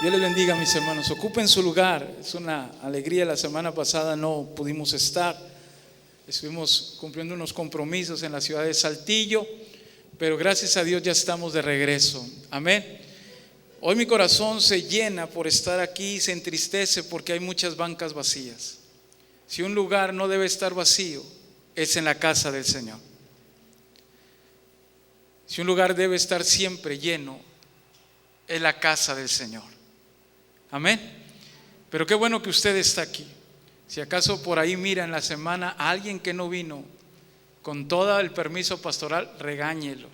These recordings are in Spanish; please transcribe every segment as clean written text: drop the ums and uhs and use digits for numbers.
Dios les bendiga, mis hermanos. Ocupen su lugar. Es una alegría. La semana pasada no pudimos estar. Estuvimos cumpliendo unos compromisos en la ciudad de Saltillo, pero gracias a Dios ya estamos de regreso. Amén. Hoy mi corazón se llena por estar aquí, se entristece porque hay muchas bancas vacías. Si un lugar no debe estar vacío, es en la casa del Señor. Si un lugar debe estar siempre lleno, es la casa del Señor. Amén. Pero qué bueno que usted está aquí. Si acaso por ahí mira en la semana a alguien que no vino, con todo el permiso pastoral, regáñelo.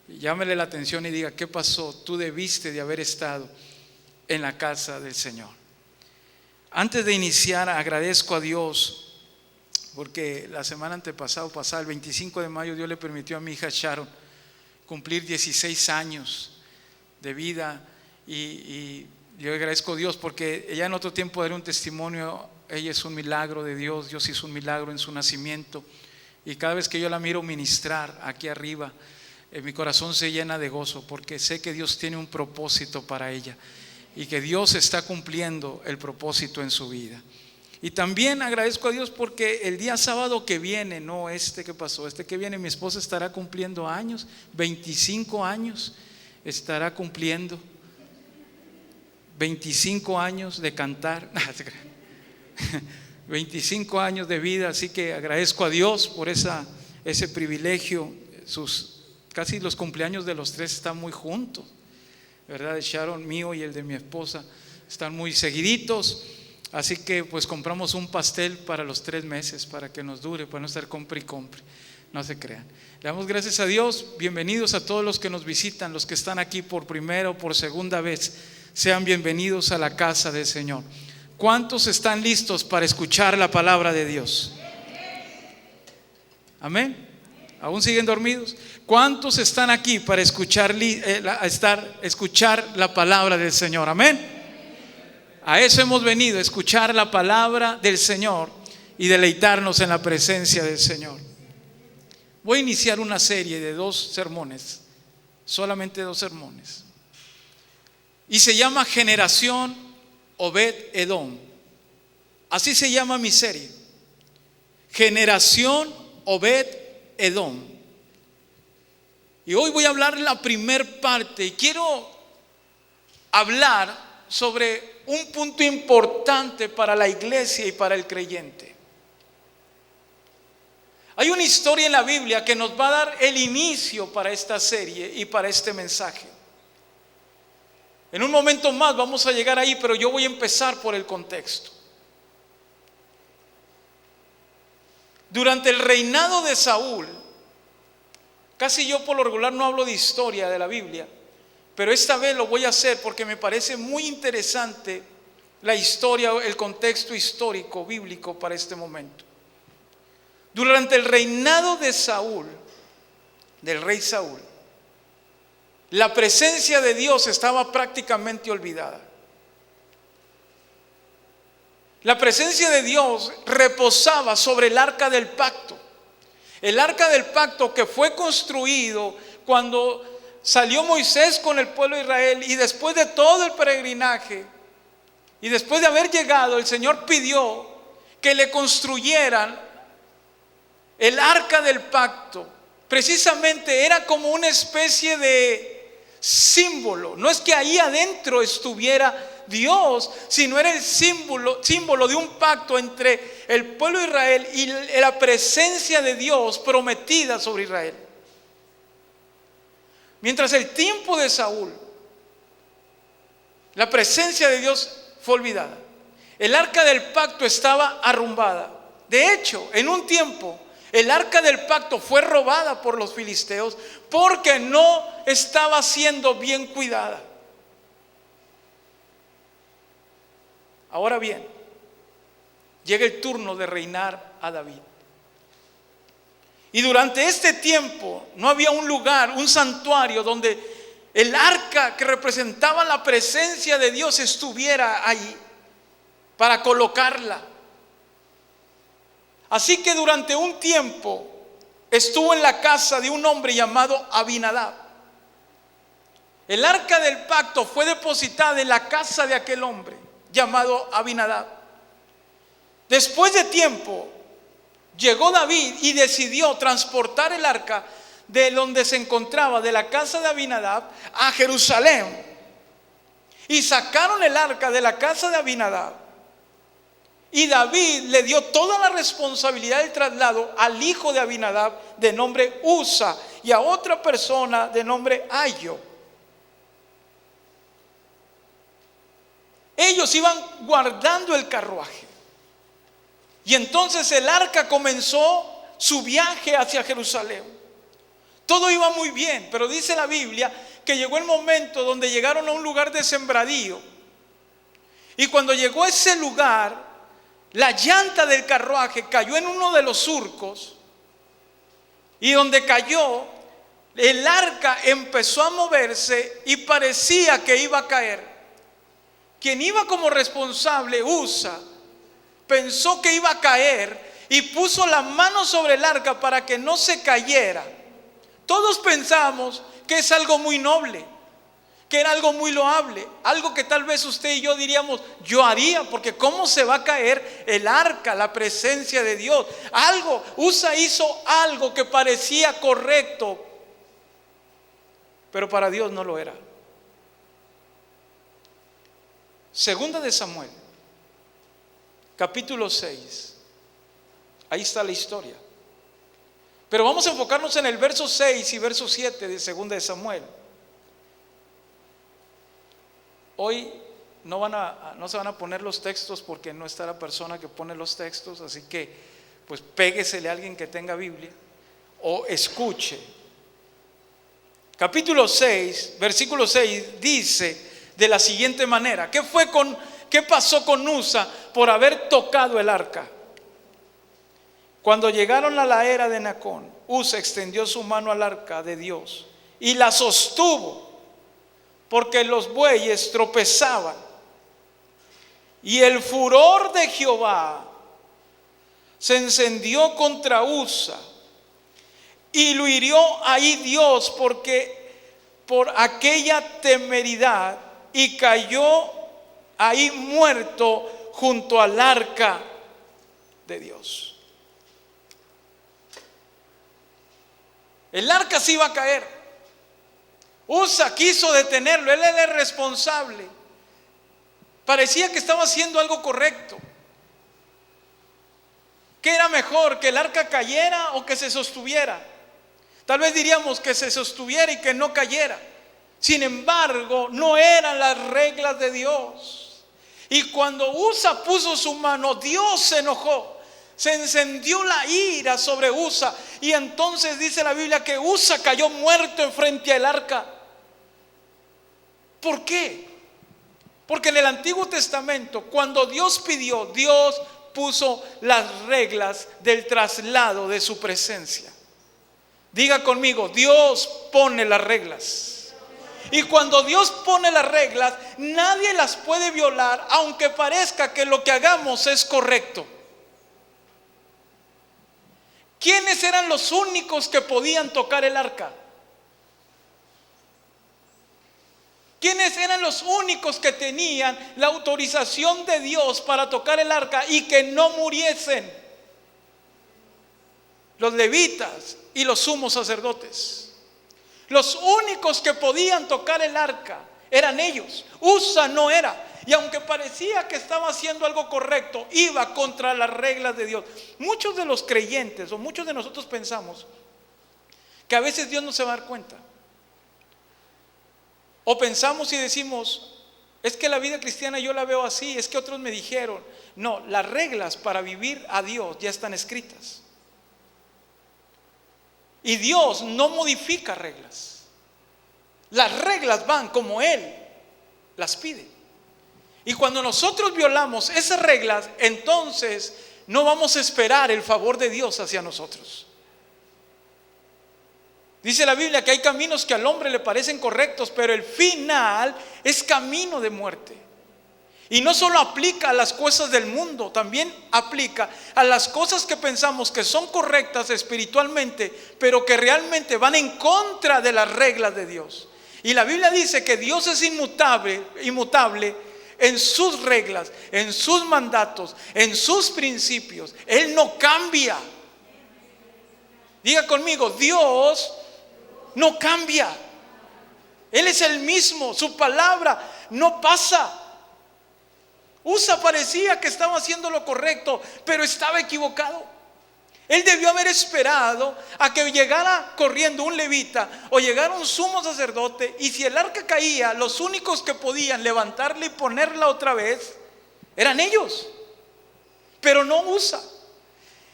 Llámele la atención y diga: ¿qué pasó? Tú debiste de haber estado en la casa del Señor. Antes de iniciar, agradezco a Dios porque la semana antepasada, el 25 de mayo, Dios le permitió a mi hija Sharon cumplir 16 años de vida y yo agradezco a Dios porque ella en otro tiempo daré un testimonio. Ella es un milagro de Dios. Dios hizo un milagro en su nacimiento y cada vez que yo la miro ministrar aquí arriba, mi corazón se llena de gozo porque sé que Dios tiene un propósito para ella y que Dios está cumpliendo el propósito en su vida. Y también agradezco a Dios porque el día sábado que viene, no este que pasó, este que viene, mi esposa estará cumpliendo años, 25 años estará cumpliendo, 25 años de cantar, 25 años de vida, así que agradezco a Dios por ese privilegio. Casi los cumpleaños de los tres están muy juntos, ¿verdad? De Sharon, mío y el de mi esposa están muy seguiditos. Así que pues compramos un pastel para los 3 meses, para que nos dure, para no estar compre y compre. No se crean. Le damos gracias a Dios. Bienvenidos a todos los que nos visitan, los que están aquí por primera o por segunda vez. Sean bienvenidos a la casa del Señor. ¿Cuántos están listos para escuchar la palabra de Dios? Amén. ¿Aún siguen dormidos? ¿Cuántos están aquí para escuchar la palabra del Señor? Amén. A eso hemos venido, a escuchar la palabra del Señor y deleitarnos en la presencia del Señor. Voy a iniciar una serie de 2 sermones, solamente 2 sermones. Y se llama Generación Obed-Edom. Así se llama mi serie. Generación Obed-Edom. Y hoy voy a hablar la primer parte y quiero hablar sobre un punto importante para la iglesia y para el creyente. Hay una historia en la Biblia que nos va a dar el inicio para esta serie y para este mensaje. En un momento más vamos a llegar ahí, pero yo voy a empezar por el contexto. Durante el reinado de Saúl, casi yo por lo regular no hablo de historia de la Biblia, pero esta vez lo voy a hacer porque me parece muy interesante la historia, el contexto histórico bíblico para este momento. Durante el reinado de Saúl, del rey Saúl, la presencia de Dios estaba prácticamente olvidada. La presencia de Dios reposaba sobre el arca del pacto. El arca del pacto que fue construido cuando salió Moisés con el pueblo de Israel y después de todo el peregrinaje y después de haber llegado, el Señor pidió que le construyeran el arca del pacto. Precisamente era como una especie de símbolo. No es que ahí adentro estuviera Dios, sino era el símbolo de un pacto entre el pueblo de Israel y la presencia de Dios prometida sobre Israel. Mientras el tiempo de Saúl, la presencia de Dios fue olvidada. El arca del pacto estaba arrumbada. De hecho, en un tiempo, el arca del pacto fue robada por los filisteos porque no estaba siendo bien cuidada. Ahora bien, llega el turno de reinar a David. Y durante este tiempo no había un lugar, un santuario donde el arca que representaba la presencia de Dios estuviera ahí para colocarla. Así que durante un tiempo estuvo en la casa de un hombre llamado Abinadab. El arca del pacto fue depositada en la casa de aquel hombre llamado Abinadab. Después de tiempo, llegó David y decidió transportar el arca de donde se encontraba, de la casa de Abinadab, a Jerusalén. Y sacaron el arca de la casa de Abinadab. Y David le dio toda la responsabilidad del traslado al hijo de Abinadab, de nombre Usa, y a otra persona de nombre Ayo. Ellos iban guardando el carruaje. Y entonces el arca comenzó su viaje hacia Jerusalén. Todo iba muy bien, pero dice la Biblia que llegó el momento donde llegaron a un lugar de sembradío. Y cuando llegó a ese lugar, la llanta del carruaje cayó en uno de los surcos. Y donde cayó, el arca empezó a moverse y parecía que iba a caer. Quien iba como responsable, Usa, pensó que iba a caer y puso la mano sobre el arca para que no se cayera. Todos pensamos que es algo muy noble, que era algo muy loable, algo que tal vez usted y yo diríamos, yo haría, porque ¿cómo se va a caer el arca, la presencia de Dios? Usa hizo algo que parecía correcto, pero para Dios no lo era. Segunda de Samuel, capítulo 6. Ahí está la historia. Pero vamos a enfocarnos en el verso 6 y verso 7 de Segunda de Samuel. Hoy no se van a poner los textos porque no está la persona que pone los textos, así que pues péguesele a alguien que tenga Biblia o escuche. Capítulo 6, versículo 6 dice de la siguiente manera: ¿Qué pasó con Usa por haber tocado el arca? Cuando llegaron a la era de Nacón, Usa extendió su mano al arca de Dios y la sostuvo, porque los bueyes tropezaban. Y el furor de Jehová se encendió contra Usa y lo hirió ahí Dios por aquella temeridad, y cayó ahí muerto junto al arca de Dios. El arca se iba a caer. Usa quiso detenerlo, él era el responsable. Parecía que estaba haciendo algo correcto. ¿Qué era mejor, que el arca cayera o que se sostuviera? Tal vez diríamos que se sostuviera y que no cayera. Sin embargo, no eran las reglas de Dios. Y cuando Usa puso su mano, Dios se enojó. Se encendió la ira sobre Usa. Y entonces dice la Biblia que Usa cayó muerto enfrente al arca. ¿Por qué? Porque en el Antiguo Testamento, cuando Dios pidió, Dios puso las reglas del traslado de su presencia. Diga conmigo, Dios pone las reglas. Y cuando Dios pone las reglas, nadie las puede violar, aunque parezca que lo que hagamos es correcto. ¿Quiénes eran los únicos que podían tocar el arca? ¿Quiénes eran los únicos que tenían la autorización de Dios para tocar el arca y que no muriesen? Los levitas y los sumos sacerdotes. Los únicos que podían tocar el arca eran ellos. Usa no era. Y aunque parecía que estaba haciendo algo correcto, iba contra las reglas de Dios. Muchos de los creyentes o muchos de nosotros pensamos que a veces Dios no se va a dar cuenta. O pensamos y decimos, es que la vida cristiana yo la veo así, es que otros me dijeron. No, las reglas para vivir a Dios ya están escritas. Y Dios no modifica reglas. Las reglas van como Él las pide. Y cuando nosotros violamos esas reglas, entonces no vamos a esperar el favor de Dios hacia nosotros. Dice la Biblia que hay caminos que al hombre le parecen correctos, pero el final es camino de muerte. Y no solo aplica a las cosas del mundo, también aplica a las cosas que pensamos que son correctas espiritualmente, pero que realmente van en contra de las reglas de Dios. Y la Biblia dice que Dios es inmutable en sus reglas, en sus mandatos, en sus principios. Él no cambia. Diga conmigo, Dios no cambia. Él es el mismo, su palabra no pasa. Usa parecía que estaba haciendo lo correcto, pero estaba equivocado. Él debió haber esperado a que llegara corriendo un levita o llegara un sumo sacerdote, y si el arca caía, los únicos que podían levantarla y ponerla otra vez eran ellos. Pero no usa.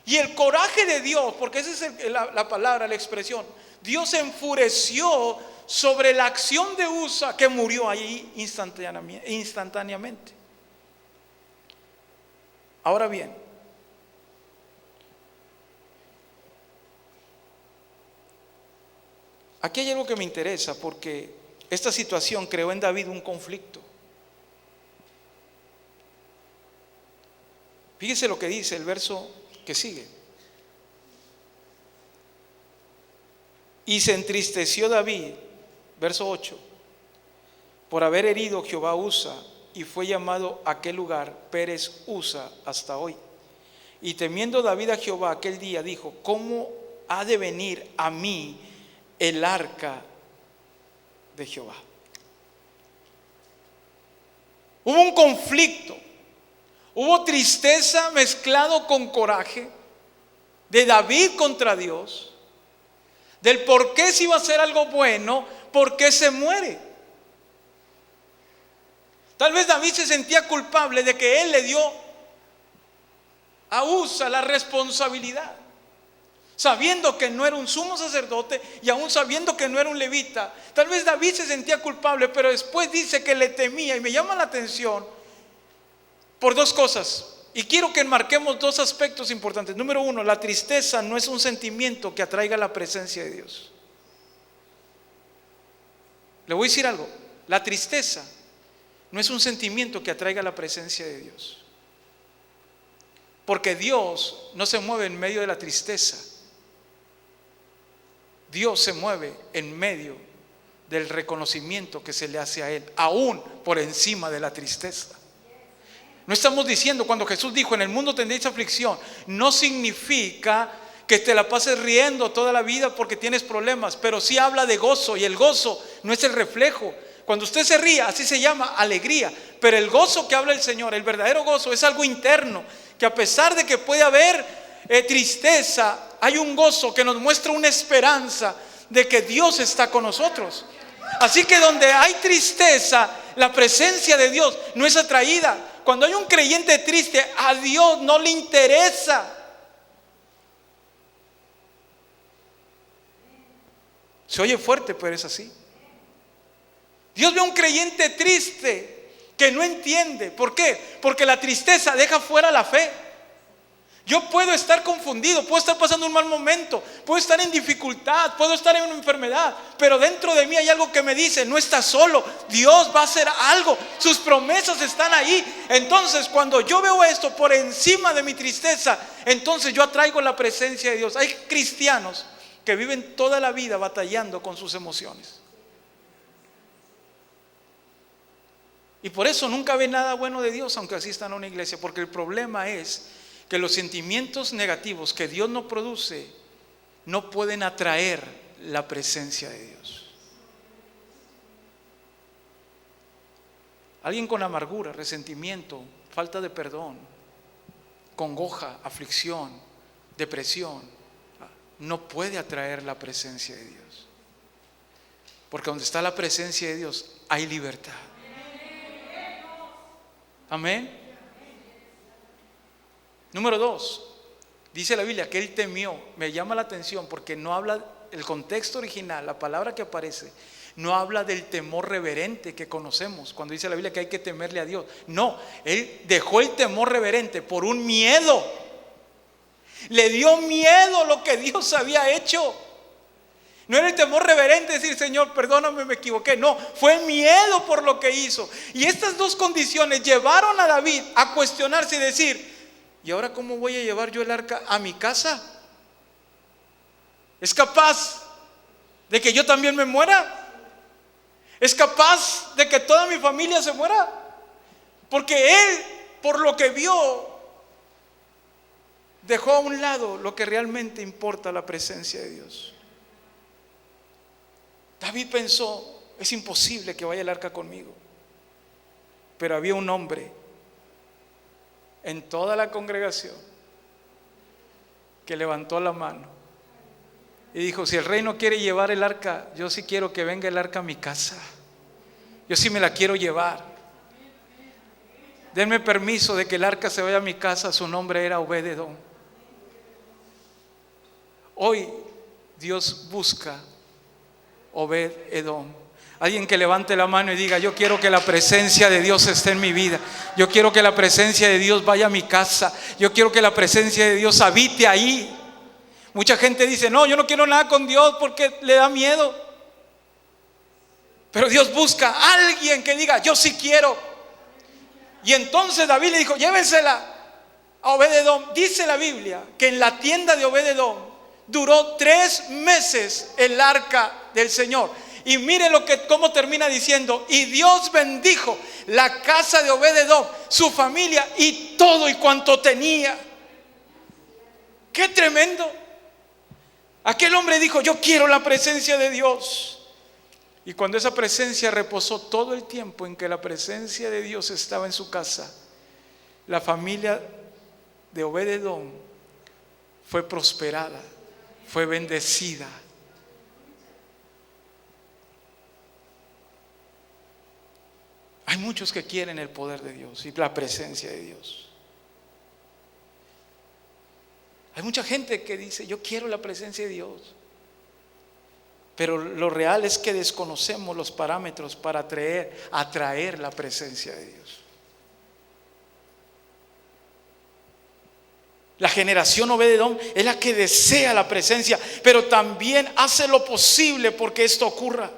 Y el coraje de Dios, porque esa es la palabra, la expresión, Dios se enfureció sobre la acción de Usa, que murió ahí instantáneamente. Ahora bien, aquí hay algo que me interesa, porque esta situación creó en David un conflicto. Fíjese lo que dice el verso que sigue. Y se entristeció David, verso 8, por haber herido Jehová a Usa, y fue llamado aquel lugar Pérez Usa hasta hoy. Y temiendo David a Jehová aquel día, dijo: ¿cómo ha de venir a mí el arca de Jehová? Hubo un conflicto, hubo tristeza mezclado con coraje de David contra Dios, del por qué si iba a hacer algo bueno, por qué se muere. Tal vez David se sentía culpable de que él le dio a Usa la responsabilidad, sabiendo que no era un sumo sacerdote y aún sabiendo que no era un levita. Tal vez David se sentía culpable, pero después dice que le temía, y me llama la atención por dos cosas. Y quiero que enmarquemos dos aspectos importantes. Número uno, la tristeza no es un sentimiento que atraiga la presencia de Dios. Le voy a decir algo: la tristeza no es un sentimiento que atraiga la presencia de Dios, porque Dios no se mueve en medio de la tristeza. Dios se mueve en medio del reconocimiento que se le hace a Él, aún por encima de la tristeza. No estamos diciendo, cuando Jesús dijo: en el mundo tendréis aflicción, no significa que te la pases riendo toda la vida porque tienes problemas, pero sí habla de gozo, y el gozo no es el reflejo. Cuando usted se ríe, así se llama alegría, pero el gozo que habla el Señor, el verdadero gozo, es algo interno, que a pesar de que puede haber tristeza, hay un gozo que nos muestra una esperanza de que Dios está con nosotros. Así que donde hay tristeza, la presencia de Dios no es atraída. Cuando hay un creyente triste, a Dios no le interesa. Se oye fuerte, pero es así. Dios ve a un creyente triste que no entiende. ¿Por qué? Porque la tristeza deja fuera la fe. Yo puedo estar confundido, puedo estar pasando un mal momento, puedo estar en dificultad, puedo estar en una enfermedad, pero dentro de mí hay algo que me dice: no estás solo, Dios va a hacer algo, sus promesas están ahí. Entonces, cuando yo veo esto por encima de mi tristeza, entonces yo atraigo la presencia de Dios. Hay cristianos que viven toda la vida batallando con sus emociones, y por eso nunca ven nada bueno de Dios, aunque asistan a una iglesia, porque el problema es que los sentimientos negativos que Dios no produce no pueden atraer la presencia de Dios. Alguien con amargura, resentimiento, falta de perdón, congoja, aflicción, depresión, no puede atraer la presencia de Dios, porque donde está la presencia de Dios hay libertad. Amén. Número 2, dice la Biblia que él temió. Me llama la atención porque no habla, el contexto original, la palabra que aparece, no habla del temor reverente que conocemos cuando dice la Biblia que hay que temerle a Dios. No, él dejó el temor reverente por un miedo. Le dio miedo lo que Dios había hecho. No era el temor reverente, decir: Señor, perdóname, me equivoqué. No, fue miedo por lo que hizo. Y estas dos condiciones llevaron a David a cuestionarse y decir: ¿y ahora cómo voy a llevar yo el arca a mi casa? ¿Es capaz de que yo también me muera? Es capaz de que toda mi familia se muera. Porque él, por lo que vio, dejó a un lado lo que realmente importa, la presencia de Dios. David pensó, es imposible que vaya el arca conmigo. Pero había un hombre en toda la congregación que levantó la mano y dijo: si el rey no quiere llevar el arca, yo sí quiero que venga el arca a mi casa. Yo sí me la quiero llevar. Denme permiso de que el arca se vaya a mi casa. Su nombre era Obed-Edom. Hoy Dios busca Obed-Edom. Alguien que levante la mano y diga: yo quiero que la presencia de Dios esté en mi vida. Yo quiero que la presencia de Dios vaya a mi casa. Yo quiero que la presencia de Dios habite ahí. Mucha gente dice: no, yo no quiero nada con Dios porque le da miedo. Pero Dios busca a alguien que diga: yo sí quiero. Y entonces David le dijo: llévensela a Obed-Edom. Dice la Biblia que en la tienda de Obed-Edom duró 3 meses el arca del Señor. Y mire cómo termina diciendo: y Dios bendijo la casa de Obed-Edom, su familia y todo y cuanto tenía. ¡Qué tremendo! Aquel hombre dijo: yo quiero la presencia de Dios. Y cuando esa presencia reposó todo el tiempo en que la presencia de Dios estaba en su casa, la familia de Obed-Edom fue prosperada, fue bendecida. Hay muchos que quieren el poder de Dios y la presencia de Dios. Hay mucha gente que dice: yo quiero la presencia de Dios. Pero lo real es que desconocemos los parámetros para atraer la presencia de Dios. La generación Obed-Edom es la que desea la presencia, pero también hace lo posible porque esto ocurra.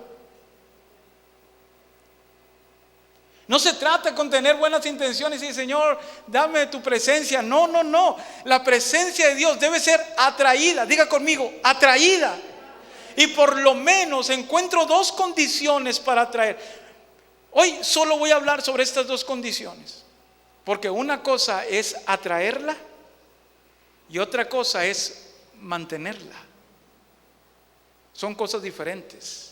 No se trata con tener buenas intenciones y: Señor, dame tu presencia. No, no, no. La presencia de Dios debe ser atraída. Diga conmigo: atraída. Y por lo menos encuentro 2 condiciones para atraer. Hoy solo voy a hablar sobre estas 2 condiciones, porque una cosa es atraerla y otra cosa es mantenerla. Son cosas diferentes.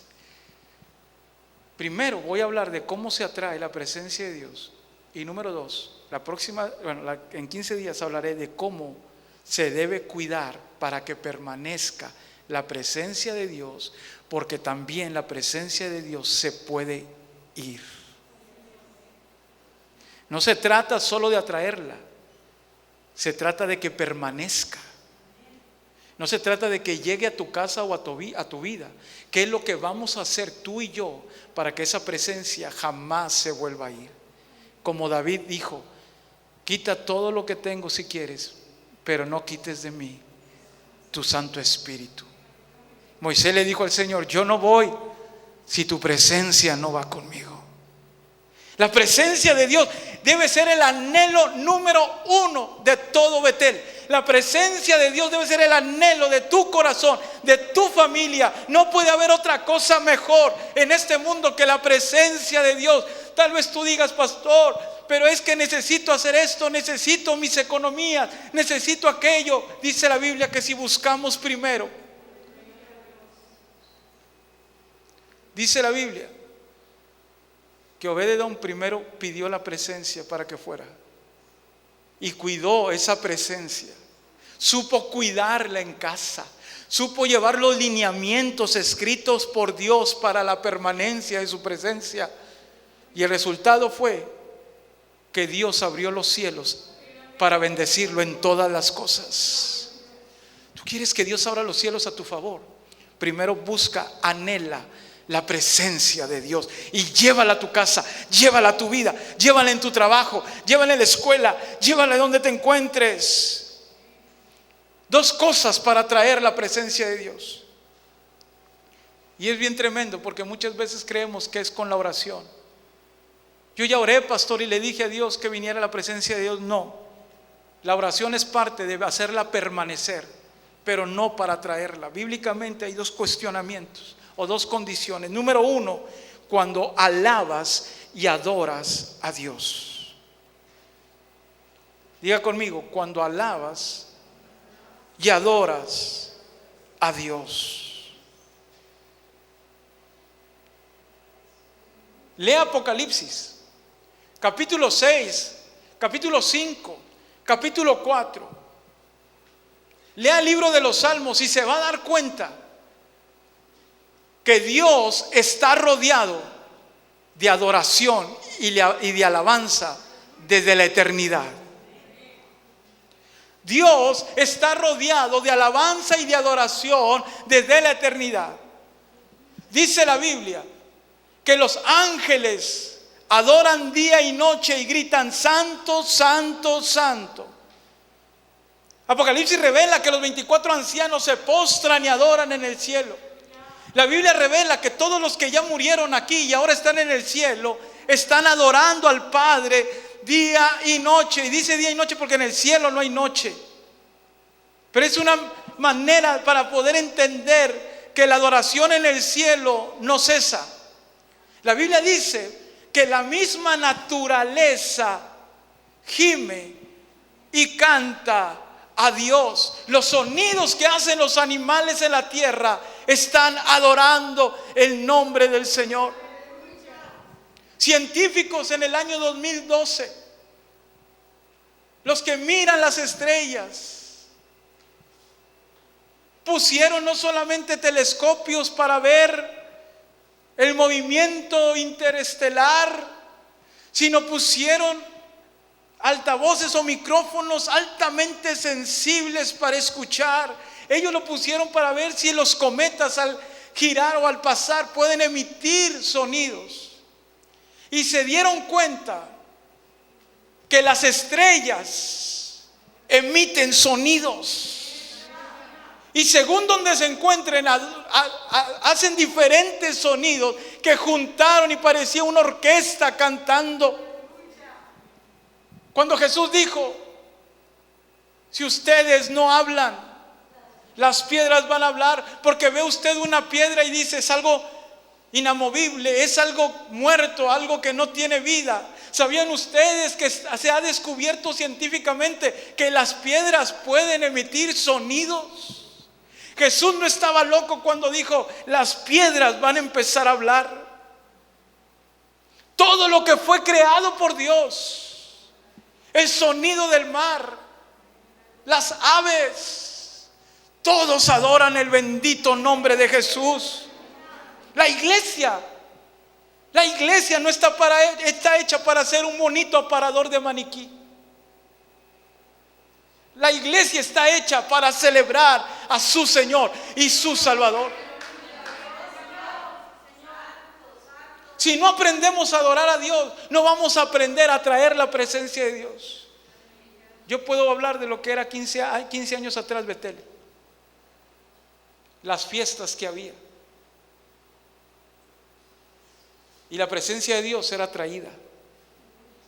Primero voy a hablar de cómo se atrae la presencia de Dios. Y número 2, en 15 días hablaré de cómo se debe cuidar para que permanezca la presencia de Dios, porque también la presencia de Dios se puede ir. No se trata solo de atraerla, se trata de que permanezca. No se trata de que llegue a tu casa o a tu vida. ¿Qué es lo que vamos a hacer tú y yo para que esa presencia jamás se vuelva a ir? Como David dijo: quita todo lo que tengo si quieres, pero no quites de mí tu Santo Espíritu. Moisés le dijo al Señor: yo no voy si tu presencia no va conmigo. La presencia de Dios debe ser el anhelo número 1 de todo Betel. La presencia de Dios debe ser el anhelo de tu corazón, de tu familia. No puede haber otra cosa mejor en este mundo que la presencia de Dios. Tal vez tú digas: pastor, pero es que necesito hacer esto, necesito mis economías, necesito aquello. Dice la Biblia que si buscamos primero, dice la Biblia que Obed-Edom primero pidió la presencia para que fuera, y cuidó esa presencia. Supo cuidarla en casa, supo llevar los lineamientos escritos por Dios para la permanencia de su presencia. Y el resultado fue que Dios abrió los cielos para bendecirlo en todas las cosas. ¿Tú quieres que Dios abra los cielos a tu favor? Primero busca, anhela la presencia de Dios y llévala a tu casa, llévala a tu vida, llévala en tu trabajo, llévala en la escuela, llévala donde te encuentres. 2 cosas para atraer la presencia de Dios. Y es bien tremendo porque muchas veces creemos que es con la oración. Yo ya oré, pastor, y le dije a Dios que viniera la presencia de Dios. No, la oración es parte de hacerla permanecer, pero no para atraerla. Bíblicamente hay 2 cuestionamientos o 2 condiciones. Número 1, cuando alabas y adoras a Dios. Diga conmigo, cuando alabas y adoras a Dios. Lea Apocalipsis, capítulo 6, capítulo 5, capítulo 4. Lea el libro de los Salmos y se va a dar cuenta que Dios está rodeado de adoración y de alabanza desde la eternidad. Dios está rodeado de alabanza y de adoración desde la eternidad. Dice la Biblia que los ángeles adoran día y noche y gritan: santo, santo, santo. Apocalipsis revela que los 24 ancianos se postran y adoran en el cielo. La Biblia revela que todos los que ya murieron aquí y ahora están en el cielo están adorando al Padre día y noche. Y dice día y noche porque en el cielo no hay noche. Pero es una manera para poder entender que la adoración en el cielo no cesa. La Biblia dice que la misma naturaleza gime y canta a Dios. Los sonidos que hacen los animales en la tierra están adorando el nombre del Señor. Científicos en el año 2012, los que miran las estrellas, pusieron no solamente telescopios para ver el movimiento interestelar, sino pusieron altavoces o micrófonos altamente sensibles para escuchar. Ellos lo pusieron para ver si los cometas al girar o al pasar pueden emitir sonidos. Y se dieron cuenta que las estrellas emiten sonidos. Y según donde se encuentren, hacen diferentes sonidos que juntaron y parecía una orquesta cantando. Cuando Jesús dijo: si ustedes no hablan, las piedras van a hablar. Porque ve usted una piedra y dice: es algo inamovible, es algo muerto, algo que no tiene vida. ¿Sabían ustedes que se ha descubierto científicamente que las piedras pueden emitir sonidos? Jesús no estaba loco cuando dijo: las piedras van a empezar a hablar. Todo lo que fue creado por Dios, el sonido del mar, las aves, todos adoran el bendito nombre de Jesús. La iglesia no está hecha para ser un bonito aparador de maniquí. La iglesia está hecha para celebrar a su Señor y su Salvador. Si no aprendemos a adorar a Dios, no vamos a aprender a traer la presencia de Dios. Yo puedo hablar de lo que era 15 años atrás Betel. Las fiestas que había. Y la presencia de Dios era atraída.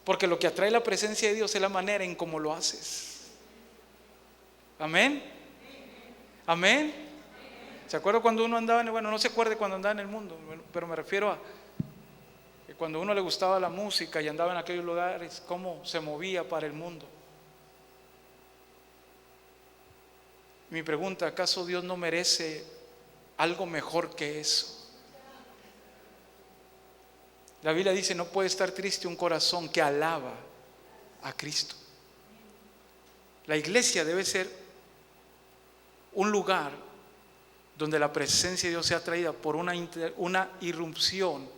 Porque lo que atrae la presencia de Dios es la manera en cómo lo haces. Amén. Amén. ¿Se acuerda cuando uno andaba no se acuerde cuando andaba en el mundo, pero me refiero a que cuando a uno le gustaba la música y andaba en aquellos lugares, cómo se movía para el mundo? Mi pregunta: ¿acaso Dios no merece algo mejor que eso? La Biblia dice: no puede estar triste un corazón que alaba a Cristo. La iglesia debe ser un lugar donde la presencia de Dios sea traída por una irrupción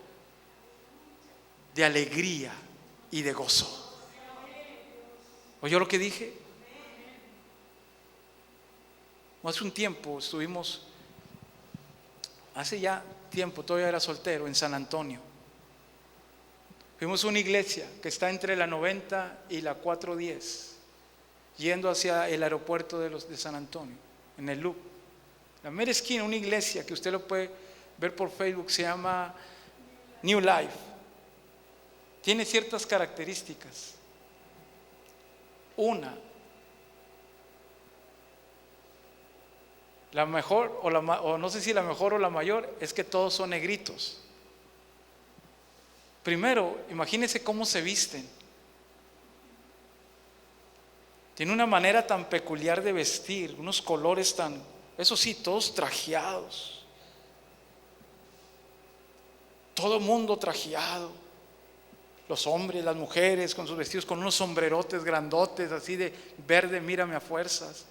de alegría y de gozo. ¿Oyó lo que dije? Hace un tiempo estuvimos, hace ya tiempo, todavía era soltero, en San Antonio. Fuimos a una iglesia que está entre la 90 y la 410, yendo hacia el aeropuerto de San Antonio, en el Loop. La mera esquina, una iglesia que usted lo puede ver por Facebook, se llama New Life. Tiene ciertas características. Una, la mejor o no sé si la mejor o la mayor, es que todos son negritos. Primero, imagínense cómo se visten. Tiene una manera tan peculiar de vestir, unos colores tan, eso sí, todos trajeados. Todo mundo trajeado. Los hombres, las mujeres con sus vestidos, con unos sombrerotes grandotes, así de verde, mírame a fuerzas.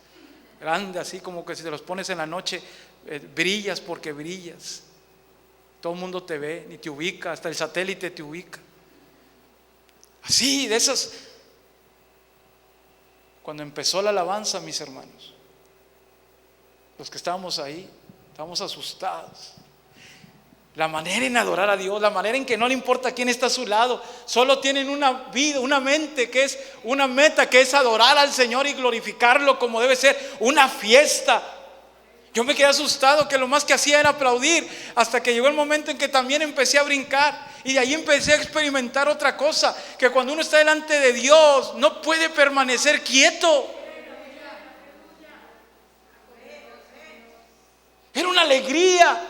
Grande, así como que si te los pones en la noche, brillas porque brillas. Todo el mundo te ve, ni te ubica, hasta el satélite te ubica. Así, de esas. Cuando empezó la alabanza, mis hermanos, los que estábamos ahí, estábamos asustados. La manera en adorar a Dios, la manera en que no le importa quién está a su lado, solo tienen una vida, una mente que es una meta, que es adorar al Señor y glorificarlo como debe ser, una fiesta. Yo me quedé asustado, que lo más que hacía era aplaudir, hasta que llegó el momento en que también empecé a brincar, y de ahí empecé a experimentar otra cosa, que cuando uno está delante de Dios no puede permanecer quieto. Era una alegría.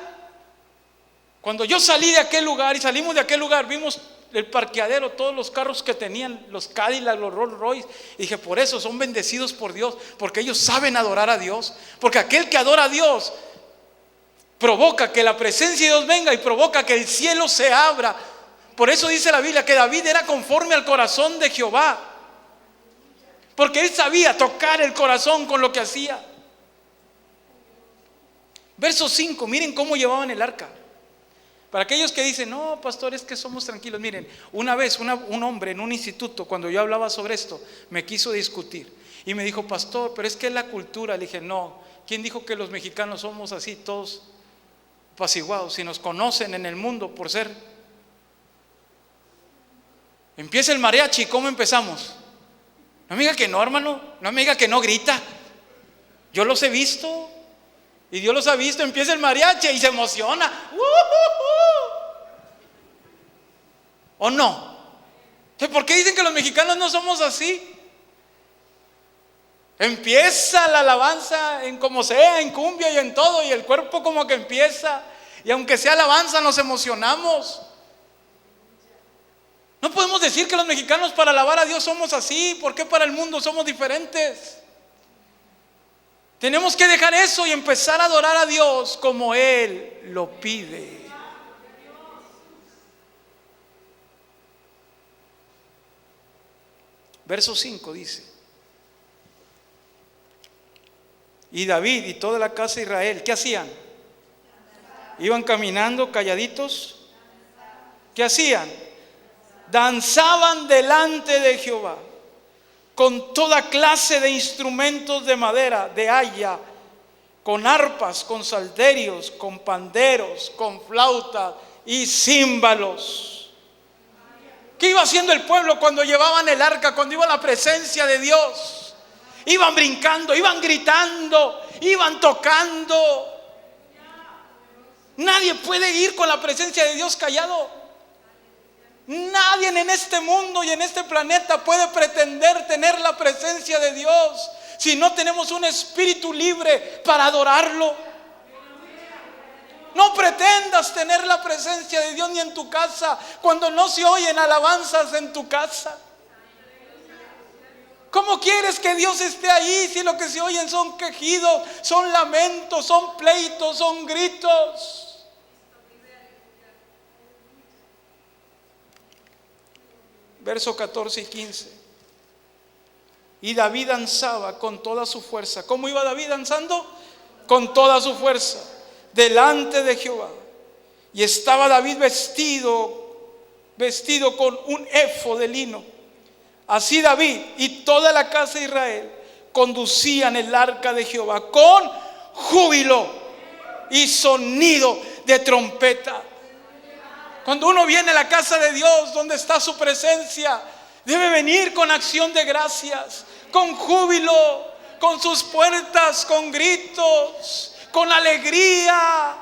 Cuando yo salí de aquel lugar y salimos de aquel lugar, vimos el parqueadero, todos los carros que tenían, los Cadillac, los Rolls Royce. Y dije, por eso son bendecidos por Dios, porque ellos saben adorar a Dios. Porque aquel que adora a Dios provoca que la presencia de Dios venga y provoca que el cielo se abra. Por eso dice la Biblia que David era conforme al corazón de Jehová, porque él sabía tocar el corazón con lo que hacía. Verso 5, miren cómo llevaban el arca. Para aquellos que dicen, no, pastor, es que somos tranquilos. Miren, una vez un hombre en un instituto, cuando yo hablaba sobre esto, me quiso discutir y me dijo, pastor, pero es que es la cultura. Le dije, no, ¿quién dijo que los mexicanos somos así, todos apaciguados? Si nos conocen en el mundo por ser. Empieza el mariachi, ¿cómo empezamos? No me diga que no, hermano, no me diga que no grita. Yo los he visto. Y Dios los ha visto, empieza el mariachi y se emociona. ¿O no? ¿Por qué dicen que los mexicanos no somos así? Empieza la alabanza en como sea, en cumbia y en todo, y el cuerpo como que empieza. Y aunque sea alabanza, nos emocionamos. No podemos decir que los mexicanos para alabar a Dios somos así. ¿Por qué para el mundo somos diferentes? Tenemos que dejar eso y empezar a adorar a Dios como Él lo pide. Verso 5 dice: y David y toda la casa de Israel, ¿qué hacían? Iban caminando calladitos. ¿Qué hacían? Danzaban delante de Jehová con toda clase de instrumentos de madera, de haya, con arpas, con salterios, con panderos, con flauta y címbalos. ¿Qué iba haciendo el pueblo cuando llevaban el arca, cuando iba a la presencia de Dios? Iban brincando, iban gritando, iban tocando. Nadie puede ir con la presencia de Dios callado. Nadie en este mundo y en este planeta puede pretender tener la presencia de Dios si no tenemos un espíritu libre para adorarlo. No pretendas tener la presencia de Dios ni en tu casa cuando no se oyen alabanzas en tu casa. ¿Cómo quieres que Dios esté ahí si lo que se oyen son quejidos, son lamentos, son pleitos, son gritos? Verso 14 y 15. Y David danzaba con toda su fuerza. ¿Cómo iba David danzando? Con toda su fuerza delante de Jehová. Y estaba David vestido con un efod de lino. Así David y toda la casa de Israel conducían el arca de Jehová con júbilo y sonido de trompeta. Cuando uno viene a la casa de Dios, donde está su presencia, debe venir con acción de gracias, con júbilo, con sus puertas, con gritos, con alegría.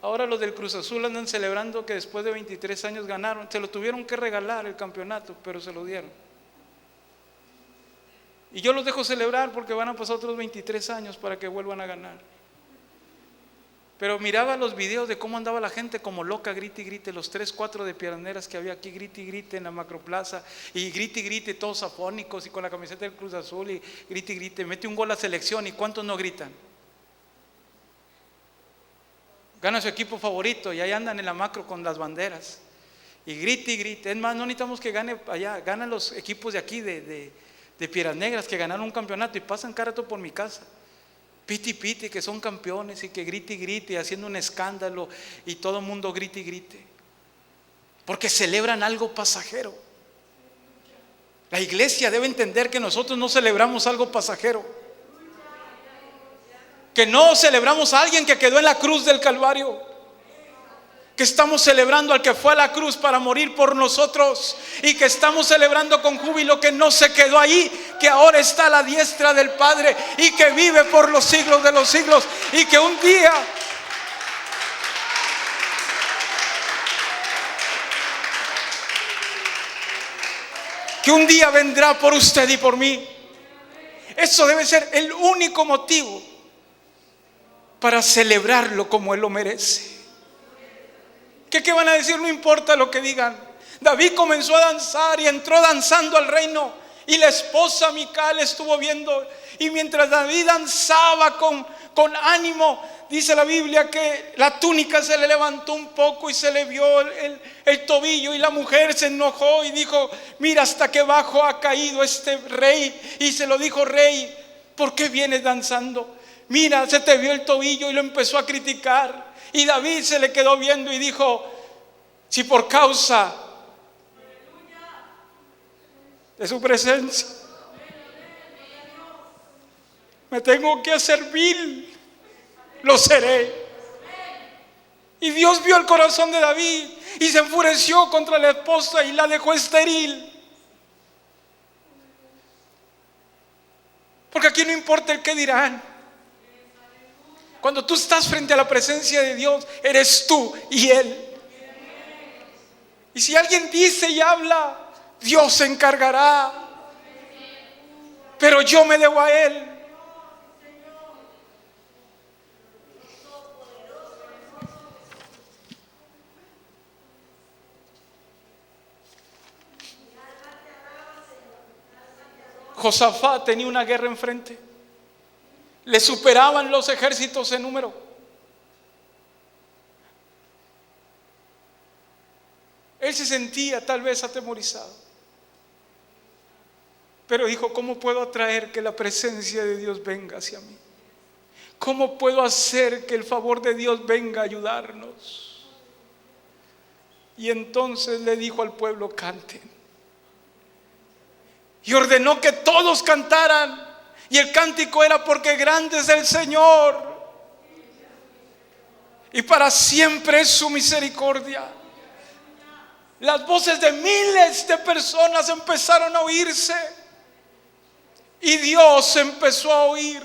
Ahora los del Cruz Azul andan celebrando que después de 23 años ganaron. Se lo tuvieron que regalar el campeonato, pero se lo dieron. Y yo los dejo celebrar porque van a pasar otros 23 años para que vuelvan a ganar. Pero miraba los videos de cómo andaba la gente como loca, grite y grite, los 3, 4 de Piedras Negras que había aquí, grite y grite en la Macroplaza, y grite, todos afónicos y con la camiseta del Cruz Azul, y grite, mete un gol a selección, ¿y cuántos no gritan? Gana su equipo favorito y ahí andan en la macro con las banderas, y grite. Es más, no necesitamos que gane allá, ganan los equipos de aquí, de Piedras Negras, que ganaron un campeonato y pasan cada rato por mi casa. Piti, que son campeones y que grite, haciendo un escándalo y todo el mundo grite, porque celebran algo pasajero. La iglesia debe entender que nosotros no celebramos algo pasajero, que no celebramos a alguien que quedó en la cruz del Calvario, que estamos celebrando al que fue a la cruz para morir por nosotros, y que estamos celebrando con júbilo que no se quedó ahí, que ahora está a la diestra del Padre y que vive por los siglos de los siglos, y que un día vendrá por usted y por mí. Eso debe ser el único motivo para celebrarlo como Él lo merece. ¿Qué van a decir? No importa lo que digan. David comenzó a danzar y entró danzando al reino, y la esposa Mical estuvo viendo, y mientras David danzaba con ánimo, dice la Biblia que la túnica se le levantó un poco y se le vio el tobillo, y la mujer se enojó y dijo: mira hasta qué bajo ha caído este rey. Y se lo dijo: rey, ¿por qué vienes danzando? Mira, se te vio el tobillo. Y lo empezó a criticar, y David se le quedó viendo y dijo: si por causa de su presencia me tengo que hacer vil, lo seré. Y Dios vio el corazón de David y se enfureció contra la esposa y la dejó estéril. Porque aquí no importa el que dirán. Cuando tú estás frente a la presencia de Dios, eres tú y Él. Y si alguien dice y habla, Dios se encargará, pero yo me debo a Él. Josafat tenía una guerra enfrente, le superaban los ejércitos en número. Él se sentía tal vez atemorizado, pero dijo: ¿cómo puedo atraer que la presencia de Dios venga hacia mí? ¿Cómo puedo hacer que el favor de Dios venga a ayudarnos? Y entonces le dijo al pueblo: canten. Y ordenó que todos cantaran, y el cántico era: porque grande es el Señor y para siempre es su misericordia. Las voces de miles de personas empezaron a oírse, y Dios empezó a oír,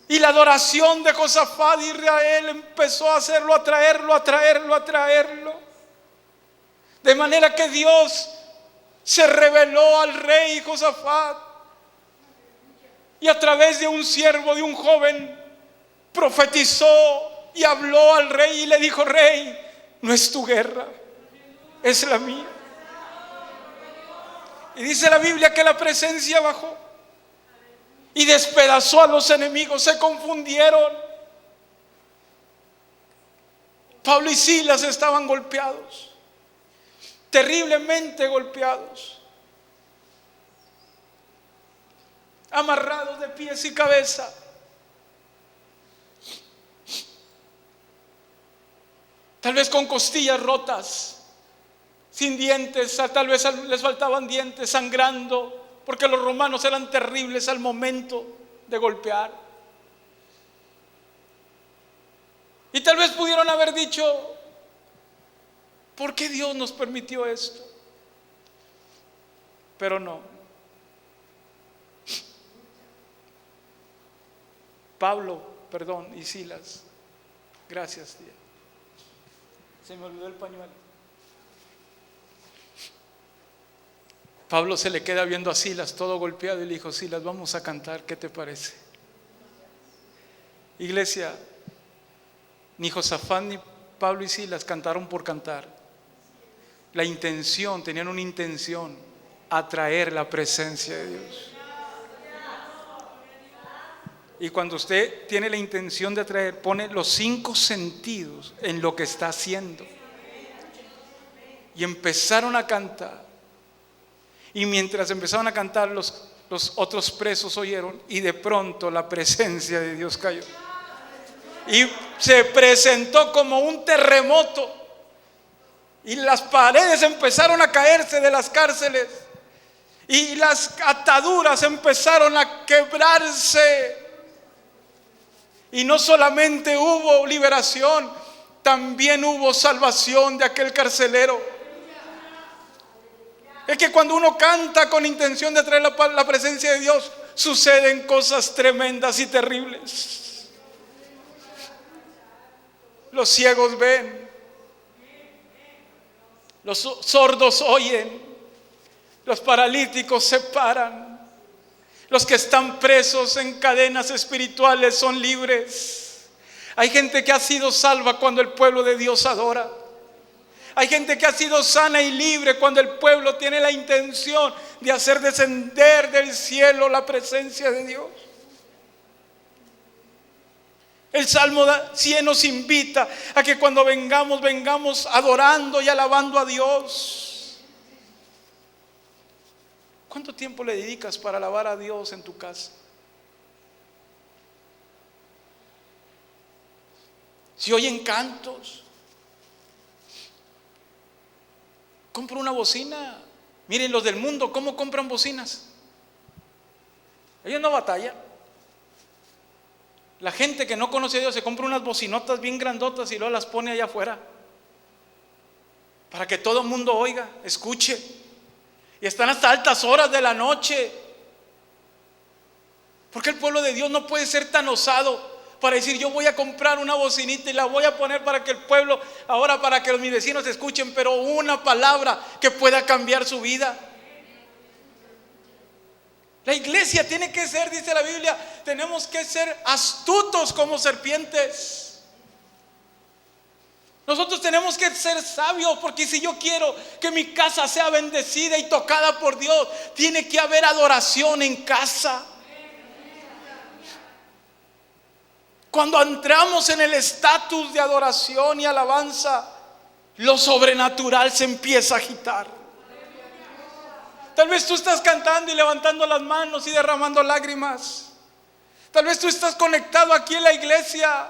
y la adoración de Josafat de Israel empezó a hacerlo, a traerlo, de manera que Dios se reveló al rey Josafat, y a través de un siervo, de un joven, profetizó y habló al rey y le dijo: rey, no es tu guerra, es la mía. Y dice la Biblia que la presencia bajó y despedazó a los enemigos. Se confundieron. Pablo y Silas estaban golpeados, terriblemente golpeados, amarrados de pies y cabeza. Tal vez con costillas rotas, sin dientes, tal vez les faltaban dientes, sangrando, porque los romanos eran terribles al momento de golpear. Y tal vez pudieron haber dicho: ¿por qué Dios nos permitió esto? Pero no. Y Silas, gracias, tía. Se me olvidó el pañuelo. Pablo se le queda viendo a Silas todo golpeado y le dijo: Silas, vamos a cantar, ¿qué te parece? Iglesia, ni Josafat ni Pablo y Silas cantaron por cantar. La intención, tenían una intención: atraer la presencia de Dios. Y cuando usted tiene la intención de atraer, pone los 5 sentidos en lo que está haciendo. Y empezaron a cantar. Y mientras empezaron a cantar, los otros presos oyeron, y de pronto la presencia de Dios cayó. Y se presentó como un terremoto. Y las paredes empezaron a caerse de las cárceles. Y las ataduras empezaron a quebrarse. Y no solamente hubo liberación, también hubo salvación de aquel carcelero. Es que cuando uno canta con intención de traer la presencia de Dios, suceden cosas tremendas y terribles. Los ciegos ven, los sordos oyen, los paralíticos se paran, los que están presos en cadenas espirituales son libres. Hay gente que ha sido salva cuando el pueblo de Dios adora. Hay gente que ha sido sana y libre cuando el pueblo tiene la intención de hacer descender del cielo la presencia de Dios. El Salmo 100 nos invita a que cuando vengamos adorando y alabando a Dios. ¿Cuánto tiempo le dedicas para alabar a Dios en tu casa? Si oyen cantos, compra una bocina. Miren los del mundo cómo compran bocinas. Ellos no batallan. La gente que no conoce a Dios se compra unas bocinotas bien grandotas y luego las pone allá afuera para que todo el mundo oiga, escuche. Y están hasta altas horas de la noche. Porque el pueblo de Dios no puede ser tan osado para decir: yo voy a comprar una bocinita y la voy a poner para que el pueblo, ahora para que mis vecinos escuchen, pero una palabra que pueda cambiar su vida. La iglesia tiene que ser, dice la Biblia, tenemos que ser astutos como serpientes. Nosotros tenemos que ser sabios, porque si yo quiero que mi casa sea bendecida y tocada por Dios, tiene que haber adoración en casa. Cuando entramos en el estatus de adoración y alabanza, lo sobrenatural se empieza a agitar. Tal vez tú estás cantando y levantando las manos y derramando lágrimas. Tal vez tú estás conectado aquí en la iglesia,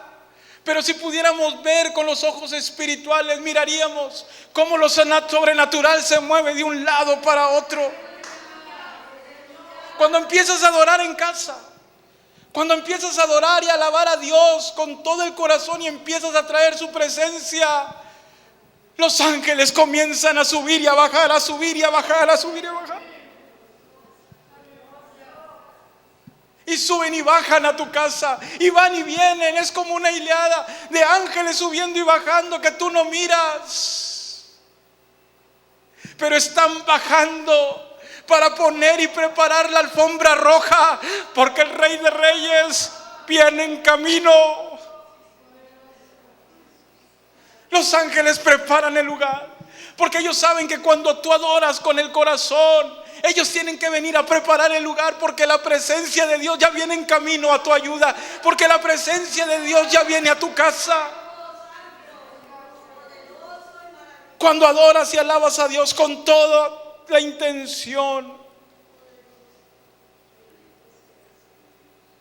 pero si pudiéramos ver con los ojos espirituales, miraríamos cómo lo sobrenatural se mueve de un lado para otro. Cuando empiezas a adorar en casa, cuando empiezas a adorar y alabar a Dios con todo el corazón y empiezas a traer su presencia, los ángeles comienzan a subir y a bajar, a subir y a bajar, a subir y a bajar. Y suben y bajan a tu casa, y van y vienen. Es como una hilada de ángeles subiendo y bajando que tú no miras, pero están bajando para poner y preparar la alfombra roja, porque el Rey de Reyes viene en camino. Los ángeles preparan el lugar, porque ellos saben que cuando tú adoras con el corazón, ellos tienen que venir a preparar el lugar, porque la presencia de Dios ya viene en camino a tu ayuda, porque la presencia de Dios ya viene a tu casa. Cuando adoras y alabas a Dios con toda la intención,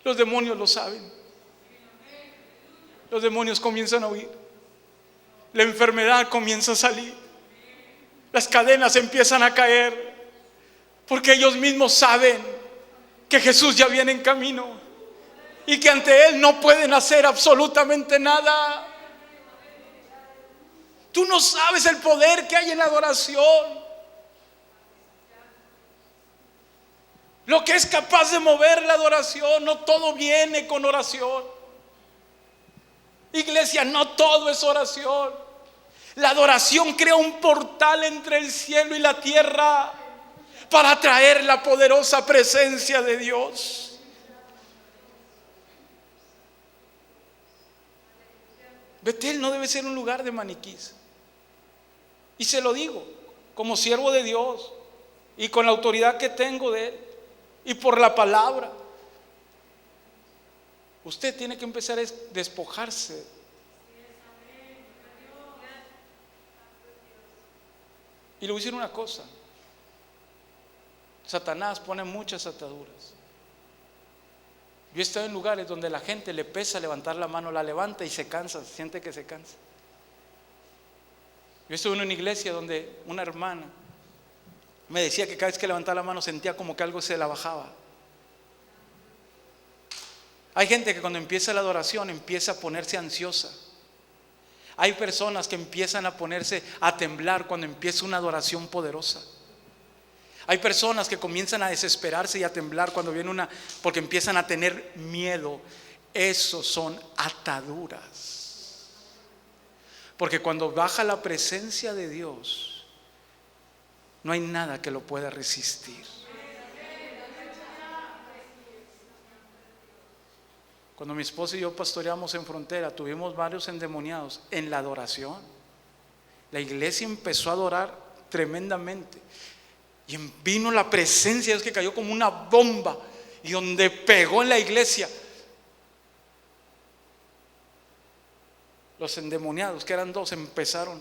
los demonios lo saben. Los demonios comienzan a huir. La enfermedad comienza a salir. Las cadenas empiezan a caer, porque ellos mismos saben que Jesús ya viene en camino y que ante Él no pueden hacer absolutamente nada. Tú no sabes el poder que hay en la adoración, lo que es capaz de mover la adoración. No todo viene con oración. Iglesia, no todo es oración. La adoración crea un portal entre el cielo y la tierra, para atraer la poderosa presencia de Dios. Betel no debe ser un lugar de maniquís. Y se lo digo como siervo de Dios y con la autoridad que tengo de Él y por la palabra. Usted tiene que empezar a despojarse. Y le voy a decir una cosa: Satanás pone muchas ataduras. Yo he estado en lugares donde la gente le pesa levantar la mano, la levanta y se cansa, siente que se cansa. Yo estuve en una iglesia donde una hermana me decía que cada vez que levantaba la mano sentía como que algo se la bajaba. Hay gente que cuando empieza la adoración empieza a ponerse ansiosa. Hay personas que empiezan a ponerse a temblar cuando empieza una adoración poderosa. Hay personas que comienzan a desesperarse y a temblar cuando viene porque empiezan a tener miedo. Esos son ataduras. Porque cuando baja la presencia de Dios, no hay nada que lo pueda resistir. Cuando mi esposo y yo pastoreamos en Frontera, tuvimos varios endemoniados en la adoración. La iglesia empezó a adorar tremendamente. Y vino la presencia de Dios que cayó como una bomba. Y donde pegó en la iglesia, los endemoniados, que eran 2, empezaron.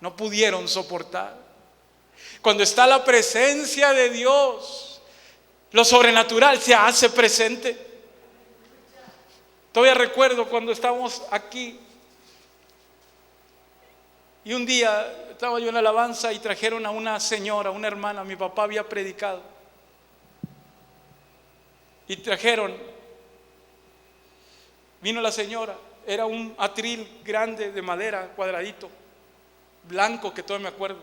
No pudieron soportar. Cuando está la presencia de Dios, lo sobrenatural se hace presente. Todavía recuerdo cuando estábamos aquí y un día estaba yo en la alabanza y trajeron a una señora, una hermana. Mi papá había predicado y vino la señora. Era un atril grande de madera, cuadradito, blanco, que todavía me acuerdo.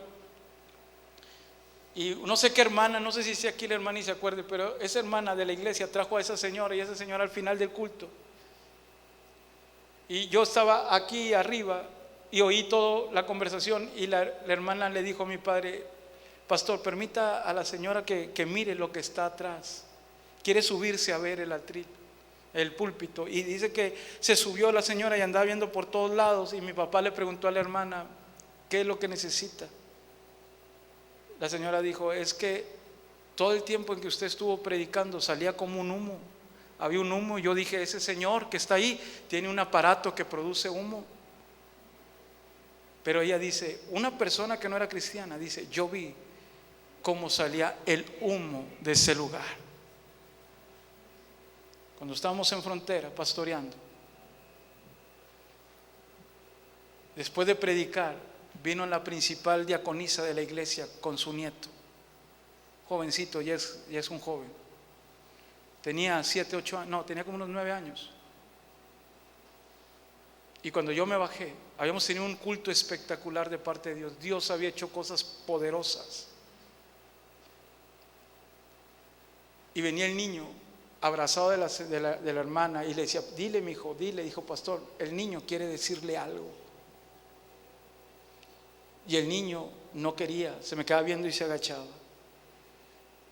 Y no sé qué hermana, no sé si sea aquí la hermana y se acuerde, pero esa hermana de la iglesia trajo a esa señora, y esa señora al final del culto, y yo estaba aquí arriba y oí toda la conversación, y la hermana le dijo a mi padre: pastor, permita a la señora que mire lo que está atrás. Quiere subirse a ver el atril, el púlpito. Y dice que se subió la señora y andaba viendo por todos lados, y mi papá le preguntó a la hermana: ¿qué es lo que necesita? La señora dijo: es que todo el tiempo en que usted estuvo predicando salía como un humo. Había un humo, y yo dije: ese señor que está ahí tiene un aparato que produce humo. Pero ella dice, una persona que no era cristiana, dice: yo vi cómo salía el humo de ese lugar. Cuando estábamos en Frontera pastoreando, después de predicar, vino la principal diaconisa de la iglesia con su nieto, jovencito, ya es un joven. Tenía 7, 8 años, no, tenía como unos 9 años. Y cuando yo me bajé, habíamos tenido un culto espectacular de parte de Dios. Dios había hecho cosas poderosas. Y venía el niño abrazado de la hermana y le decía: dile, mi hijo, dile. Dijo: pastor, el niño quiere decirle algo. Y el niño no quería, se me quedaba viendo y se agachaba.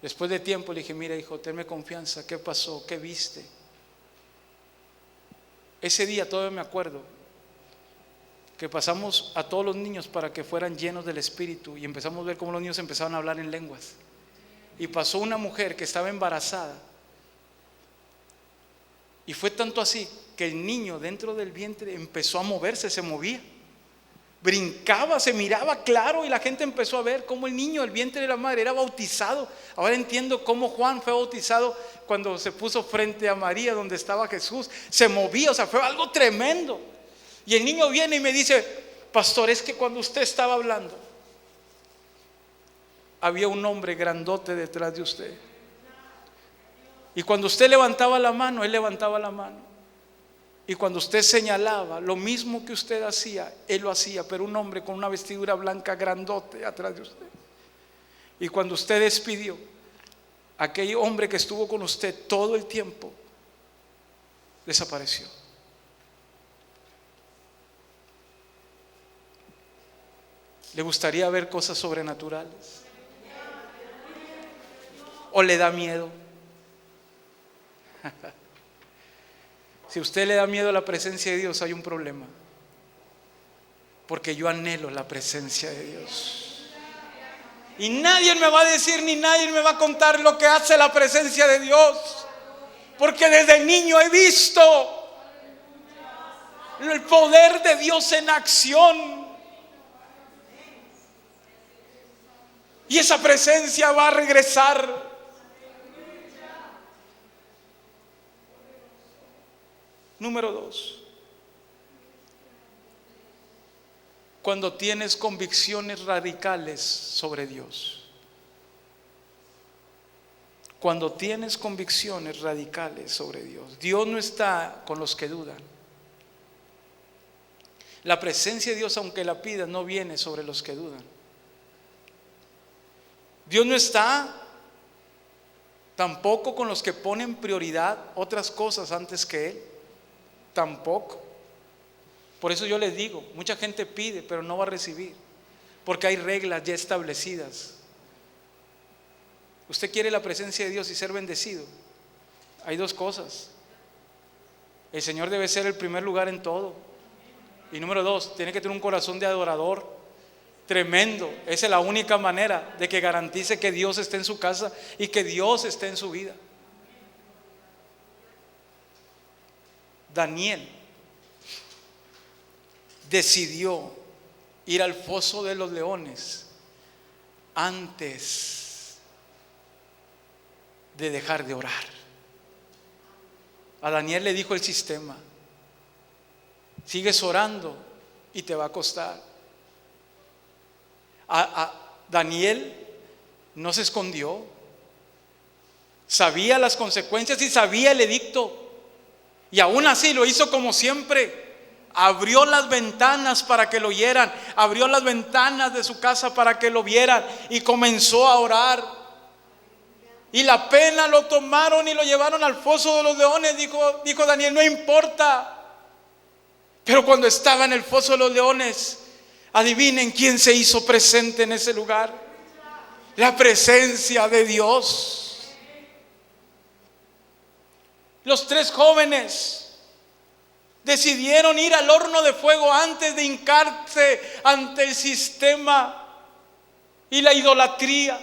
Después de tiempo le dije: mira, hijo, tenme confianza. ¿Qué pasó? ¿Qué viste? Ese día todavía me acuerdo que pasamos a todos los niños para que fueran llenos del Espíritu, y empezamos a ver cómo los niños empezaban a hablar en lenguas. Y pasó una mujer que estaba embarazada, y fue tanto así que el niño dentro del vientre empezó a moverse, se movía, brincaba, se miraba claro, y la gente empezó a ver cómo el niño, el vientre de la madre, era bautizado. Ahora entiendo cómo Juan fue bautizado cuando se puso frente a María donde estaba Jesús. Se movía, o sea, fue algo tremendo. Y el niño viene y me dice: pastor, es que cuando usted estaba hablando, había un hombre grandote detrás de usted, y cuando usted levantaba la mano, él levantaba la mano. Y cuando usted señalaba, lo mismo que usted hacía, él lo hacía, pero un hombre con una vestidura blanca grandote atrás de usted. Y cuando usted despidió, aquel hombre que estuvo con usted todo el tiempo desapareció. ¿Le gustaría ver cosas sobrenaturales? ¿O le da miedo? Si a usted le da miedo a la presencia de Dios, hay un problema. Porque yo anhelo la presencia de Dios. Y nadie me va a decir, ni nadie me va a contar lo que hace la presencia de Dios. Porque desde niño he visto el poder de Dios en acción. Y esa presencia va a regresar. Número 2. Cuando tienes convicciones radicales sobre Dios. Cuando tienes convicciones radicales sobre Dios. Dios no está con los que dudan. La presencia de Dios, aunque la pidas, no viene sobre los que dudan. Dios no está tampoco con los que ponen prioridad otras cosas antes que Él. Tampoco. Por eso yo les digo, mucha gente pide pero no va a recibir, porque hay reglas ya establecidas. Usted quiere la presencia de Dios y ser bendecido. Hay dos cosas. El Señor debe ser el primer lugar en todo. Y número 2, tiene que tener un corazón de adorador tremendo. Esa es la única manera de que garantice que Dios esté en su casa y que Dios esté en su vida. Daniel decidió ir al foso de los leones antes de dejar de orar. A Daniel le dijo el sistema: sigues orando y te va a costar. A Daniel no se escondió, sabía las consecuencias y sabía el edicto, y aún así lo hizo como siempre. Abrió las ventanas para que lo oyeran, abrió las ventanas de su casa para que lo vieran y comenzó a orar. Y la pena lo tomaron y lo llevaron al foso de los leones. Dijo Daniel: no importa. Pero cuando estaba en el foso de los leones, adivinen quién se hizo presente en ese lugar. La presencia de Dios. Los 3 jóvenes decidieron ir al horno de fuego antes de hincarse ante el sistema y la idolatría.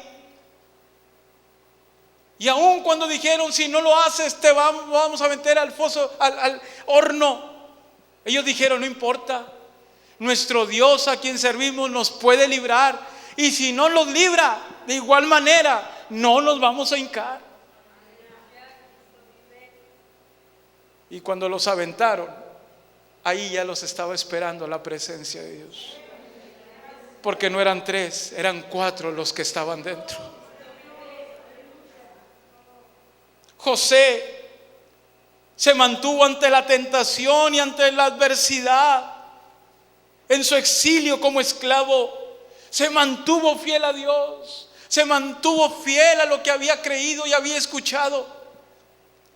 Y aun cuando dijeron: si no lo haces, te vamos a meter al foso, al horno, ellos dijeron: no importa, nuestro Dios a quien servimos nos puede librar, y si no nos libra, de igual manera no nos vamos a hincar. Y cuando los aventaron, ahí ya los estaba esperando la presencia de Dios, porque no eran 3, eran 4 los que estaban dentro. José se mantuvo ante la tentación y ante la adversidad. En su exilio como esclavo, se mantuvo fiel a Dios, se mantuvo fiel a lo que había creído y había escuchado.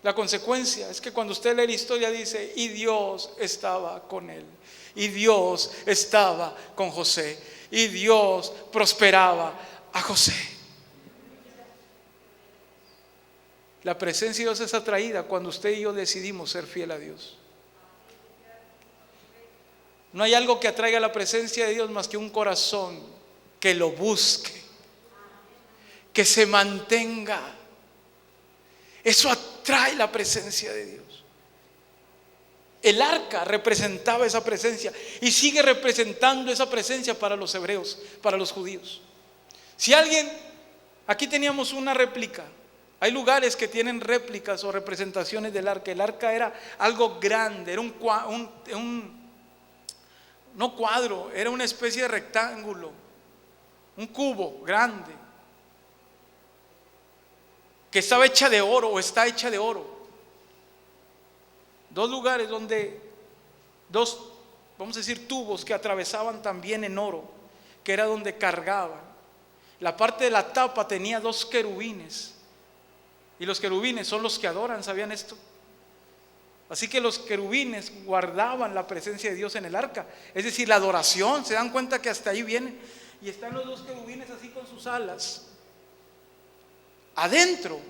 La consecuencia es que cuando usted lee la historia dice: y Dios estaba con él, y Dios estaba con José, y Dios prosperaba a José. La presencia de Dios es atraída cuando usted y yo decidimos ser fiel a Dios. No hay algo que atraiga la presencia de Dios más que un corazón que lo busque, que se mantenga. Eso atrae la presencia de Dios. El arca representaba esa presencia y sigue representando esa presencia para los hebreos, para los judíos. Si alguien, aquí teníamos una réplica. Hay lugares que tienen réplicas o representaciones del arca. El arca era algo grande, era no cuadro, era una especie de rectángulo, un cubo grande, que estaba hecha de oro o está hecha de oro. 2 lugares donde 2, vamos a decir, tubos que atravesaban también en oro, que era donde cargaban. La parte de la tapa tenía 2 querubines, y los querubines son los que adoran, ¿sabían esto? Así que los querubines guardaban la presencia de Dios en el arca, es decir, la adoración. Se dan cuenta que hasta ahí viene, y están los 2 querubines así con sus alas, adentro,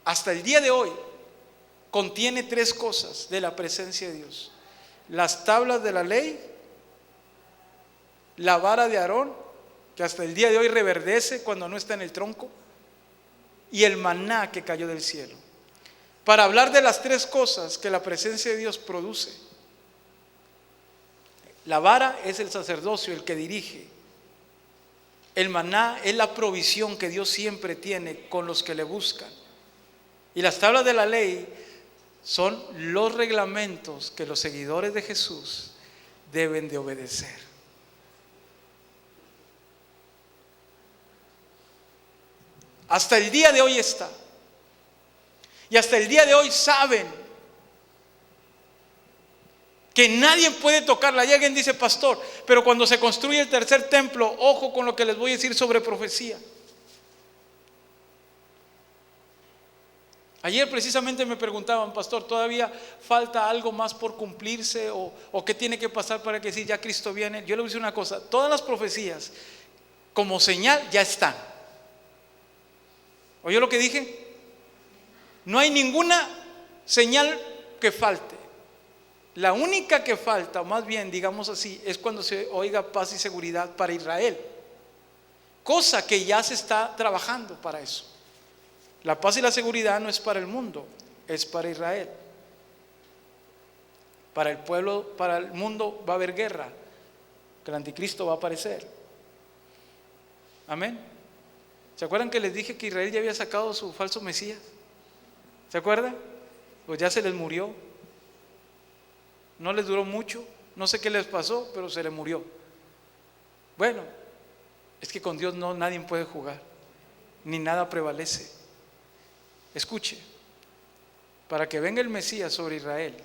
hasta el día de hoy, contiene 3 cosas de la presencia de Dios: las tablas de la ley, la vara de Aarón, que hasta el día de hoy reverdece cuando no está en el tronco, y el maná que cayó del cielo. Para hablar de las 3 cosas que la presencia de Dios produce: la vara es el sacerdocio, el que dirige. El maná es la provisión que Dios siempre tiene con los que le buscan. Y las tablas de la ley son los reglamentos que los seguidores de Jesús deben de obedecer. Hasta el día de hoy está. Y hasta el día de hoy saben que nadie puede tocarla. Y alguien dice: pastor, pero cuando se construye el tercer templo, ojo con lo que les voy a decir sobre profecía. Ayer precisamente me preguntaban: pastor, ¿todavía falta algo más por cumplirse? ¿O qué tiene que pasar para que decir ya Cristo viene? Yo le voy a decir una cosa: todas las profecías como señal ya están. ¿Oyó lo que dije? No hay ninguna señal que falte. La única que falta, o más bien digamos así, es cuando se oiga paz y seguridad para Israel, cosa que ya se está trabajando para eso. La paz y la seguridad no es para el mundo, es para Israel. Para el pueblo, para el mundo va a haber guerra, que el anticristo va a aparecer. Amén. ¿Se acuerdan que les dije que Israel ya había sacado su falso Mesías? ¿Se acuerdan? Pues ya se les murió. No les duró mucho, no sé qué les pasó, pero se les murió. Bueno, es que con Dios no nadie puede jugar, ni nada prevalece. Escuche, para que venga el Mesías sobre Israel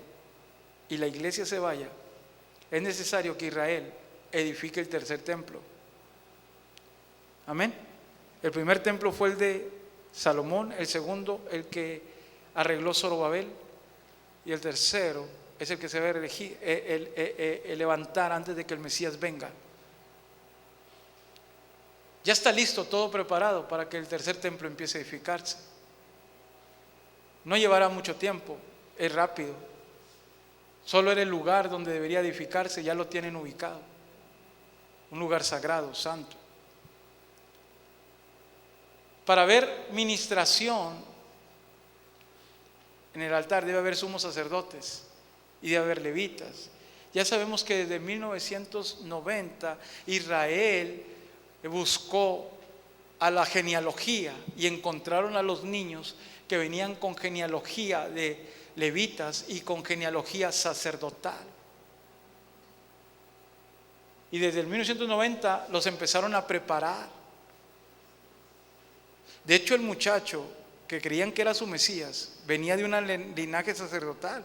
y la iglesia se vaya, es necesario que Israel edifique el tercer templo. Amén. El primer templo fue el de Salomón, el segundo el que arregló Zorobabel, y el tercero es el que se va a levantar antes de que el Mesías venga. Ya está listo, todo preparado para que el tercer templo empiece a edificarse. No llevará mucho tiempo, es rápido. Solo era el lugar donde debería edificarse, ya lo tienen ubicado. Un lugar sagrado, santo. Para ver ministración en el altar debe haber sumos sacerdotes y debe haber levitas. Ya sabemos que desde 1990 Israel buscó a la genealogía y encontraron a los niños que venían con genealogía de levitas y con genealogía sacerdotal. Y desde el 1990 los empezaron a preparar. De hecho, el muchacho que creían que era su Mesías venía de un linaje sacerdotal.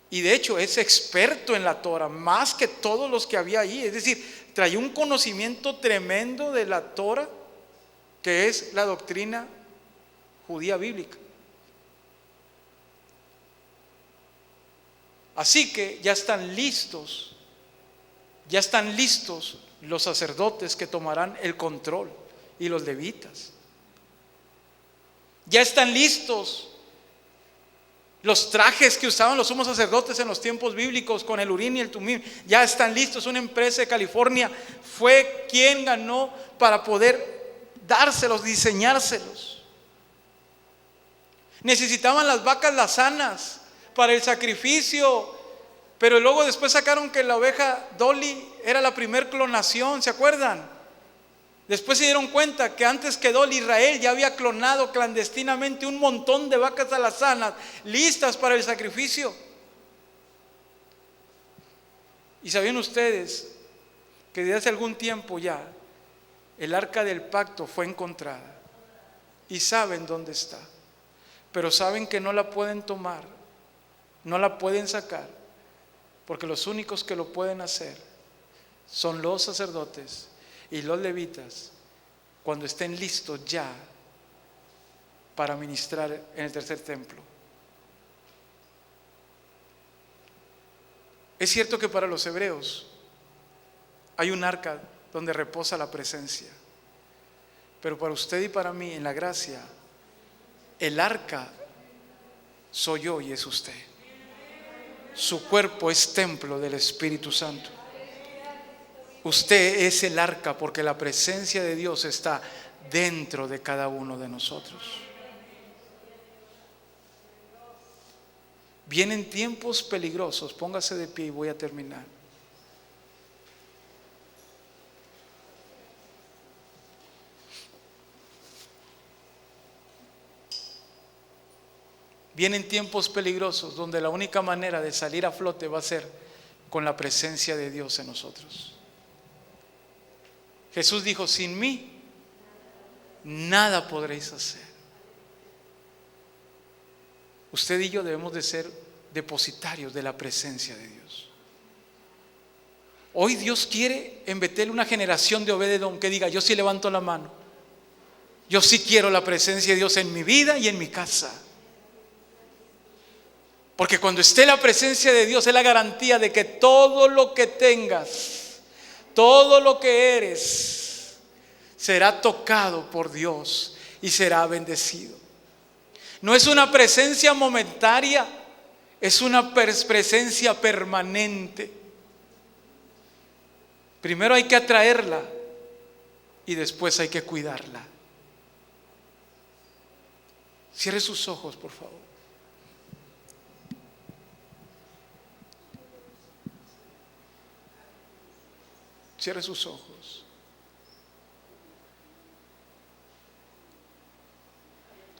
Y de hecho es experto en la Torah, más que todos los que había ahí. Es decir, traía un conocimiento tremendo de la Torah, que es la doctrina judía bíblica. Así que ya están listos los sacerdotes que tomarán el control y los levitas. Ya están listos los trajes que usaban los sumos sacerdotes en los tiempos bíblicos con el Urim y el Tumim. Ya están listos. Una empresa de California fue quien ganó para poder dárselos, diseñárselos. Necesitaban las vacas lazanas para el sacrificio, pero luego después sacaron que la oveja Dolly era la primer clonación, ¿se acuerdan? Después se dieron cuenta que antes que Dolly, Israel ya había clonado clandestinamente un montón de vacas alazanas listas para el sacrificio. Y sabían ustedes que desde hace algún tiempo ya el arca del pacto fue encontrada y saben dónde está, pero saben que no la pueden tomar, no la pueden sacar, porque los únicos que lo pueden hacer son los sacerdotes y los levitas cuando estén listos ya para ministrar en el tercer templo. Es cierto que para los hebreos hay un arca donde reposa la presencia, Pero para usted y para mí, en la gracia, el arca soy yo y es usted. Su cuerpo es templo del Espíritu Santo. Usted es el arca porque la presencia de Dios está dentro de cada uno de nosotros. Vienen tiempos peligrosos. Póngase de pie y voy a terminar. Vienen tiempos peligrosos donde la única manera de salir a flote va a ser con la presencia de Dios en nosotros. Jesús dijo: sin mí nada podréis hacer. Usted y yo debemos de ser depositarios de la presencia de Dios. Hoy Dios quiere en Betel una generación de Obededón que diga: yo sí levanto la mano, yo sí quiero la presencia de Dios en mi vida y en mi casa. Porque cuando esté la presencia de Dios es la garantía de que todo lo que tengas, todo lo que eres, será tocado por Dios y será bendecido. No es una presencia momentaria, es una presencia permanente. Primero hay que atraerla y después hay que cuidarla. Cierre sus ojos, por favor. Cierre sus ojos.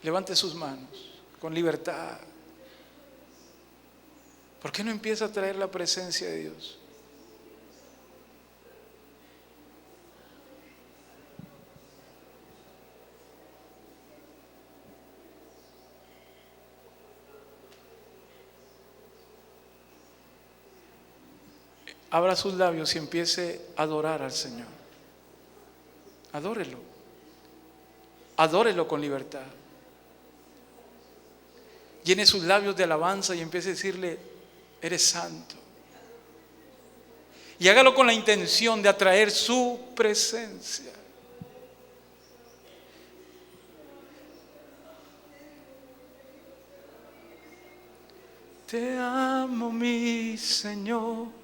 Levante sus manos con libertad. ¿Por qué no empieza a traer la presencia de Dios? Abra sus labios y empiece a adorar al Señor. Adórelo. Adórelo con libertad. Llene sus labios de alabanza y empiece a decirle: eres santo. Y hágalo con la intención de atraer su presencia. Te amo, mi Señor.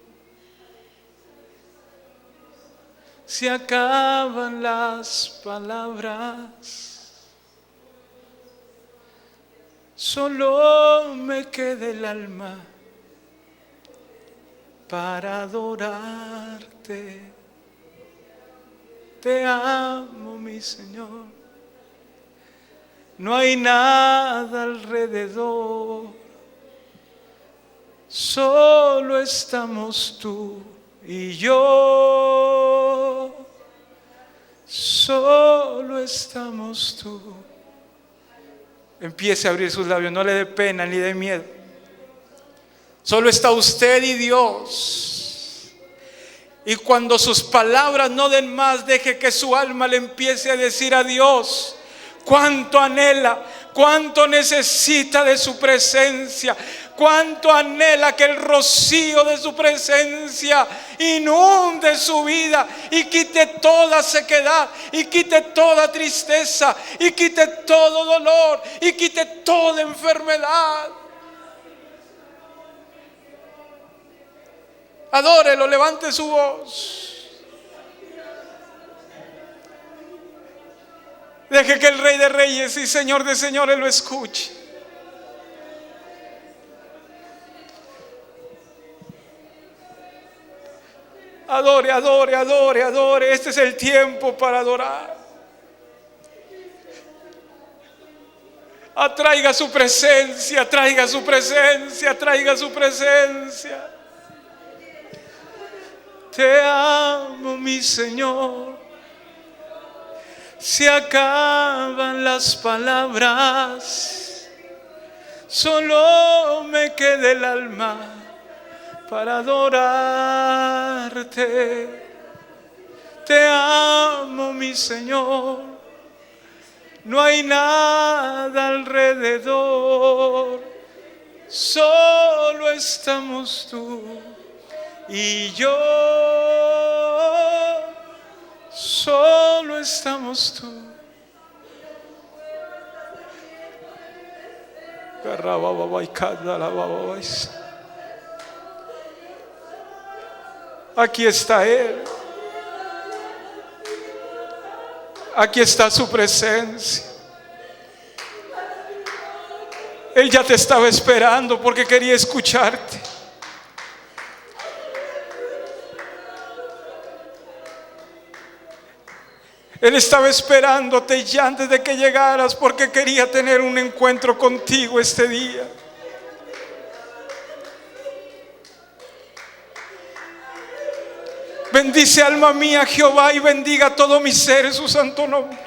Se acaban las palabras, solo me queda el alma para adorarte. Te amo, mi Señor. No hay nada alrededor, solo estamos tú y yo. Solo estamos tú. Empiece a abrir sus labios, no le dé pena ni dé miedo. Solo está usted y Dios. Y cuando sus palabras no den más, deje que su alma le empiece a decir a Dios cuánto anhela, cuánto necesita de su presencia, cuánto anhela que el rocío de su presencia inunde su vida y quite toda sequedad, y quite toda tristeza, y quite todo dolor, y quite toda enfermedad. Adórelo, levante su voz. Deje que el Rey de Reyes y Señor de Señores lo escuche. Adore, adore, adore, adore. Este es el tiempo para adorar. Atraiga su presencia, traiga su presencia, traiga su presencia. Te amo, mi Señor. Se acaban las palabras, solo me queda el alma para adorarte. Te amo, mi Señor. No hay nada alrededor, solo estamos tú y yo. Solo estamos tú Aquí está Él. Aquí está su presencia. Él ya te estaba esperando porque quería escucharte. Él estaba esperándote ya antes de que llegaras porque quería tener un encuentro contigo este día. Bendice alma mía Jehová y bendiga todo mi ser su santo nombre.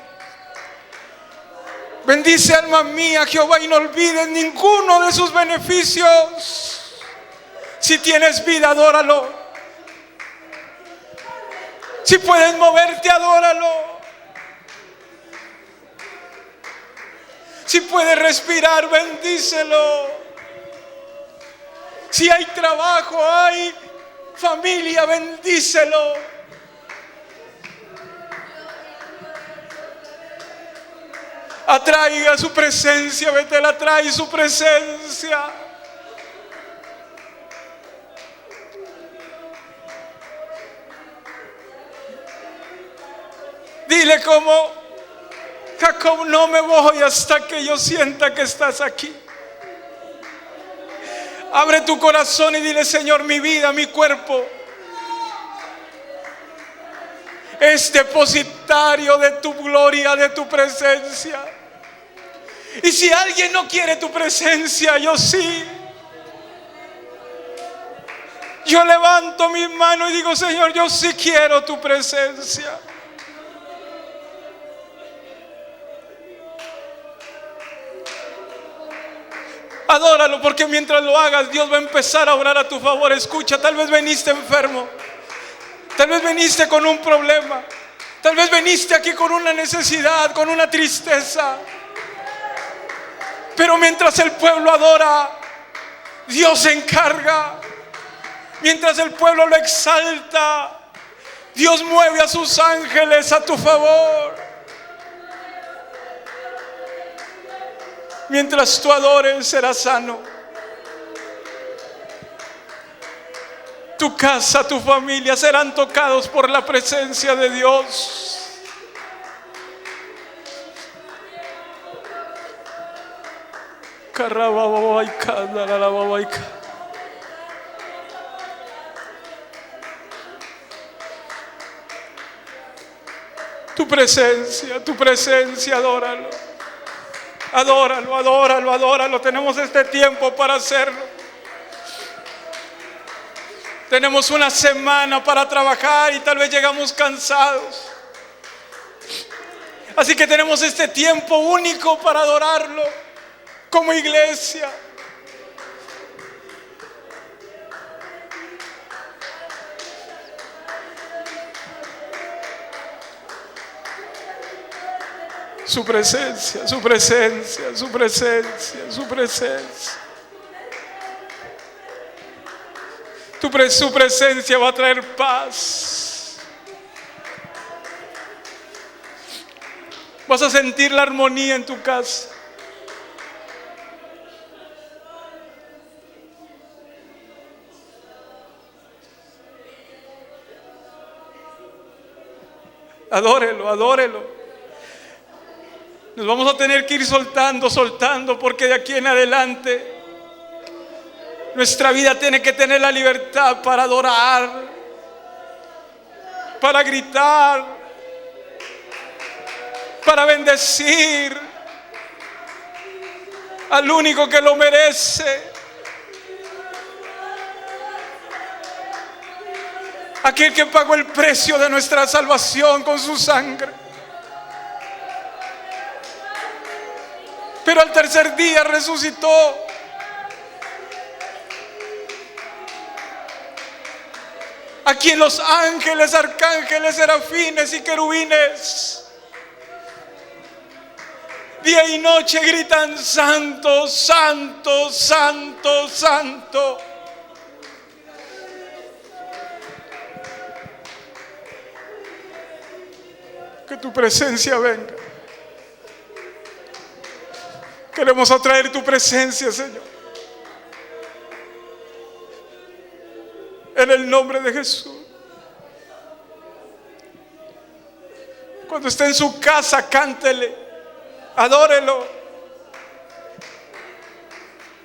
Bendice alma mía Jehová y no olvides ninguno de sus beneficios. Si tienes vida, adóralo. Si puedes moverte, adóralo. Si puedes respirar, bendícelo. Si hay trabajo, hay familia, bendícelo. Atraiga su presencia, Betel, atrae su presencia. Dile como Jacob, no me voy hasta que yo sienta que estás aquí. Abre tu corazón y dile: Señor, mi vida, mi cuerpo es depositario de tu gloria, de tu presencia. Y si alguien no quiere tu presencia, yo sí. Yo levanto mis manos y digo: Señor, yo sí quiero tu presencia. Adóralo, porque mientras lo hagas, Dios va a empezar a orar a tu favor. Escucha, tal vez veniste enfermo, tal vez veniste con un problema, tal vez veniste aquí con una necesidad, con una tristeza. Pero mientras el pueblo adora, Dios se encarga. Mientras el pueblo lo exalta, Dios mueve a sus ángeles a tu favor. Mientras tú adores, serás sano. Tu casa, tu familia serán tocados por la presencia de Dios. Tu presencia, adóralo. Adóralo, adóralo, adóralo. Tenemos este tiempo para hacerlo. Tenemos una semana para trabajar y tal vez llegamos cansados. Así que tenemos este tiempo único para adorarlo como iglesia. Su presencia, su presencia, su presencia, su presencia. Su presencia va a traer paz. Vas a sentir la armonía en tu casa. Adórelo, adórelo. Nos vamos a tener que ir soltando, porque de aquí en adelante nuestra vida tiene que tener la libertad para adorar, para gritar, para bendecir al único que lo merece, aquel que pagó el precio de nuestra salvación con su sangre. Pero al tercer día resucitó. A quien los ángeles, arcángeles, serafines y querubines día y noche gritan: santo, santo, santo, santo. Que tu presencia venga. Queremos atraer tu presencia, Señor. En el nombre de Jesús. Cuando esté en su casa, cántele, adórelo.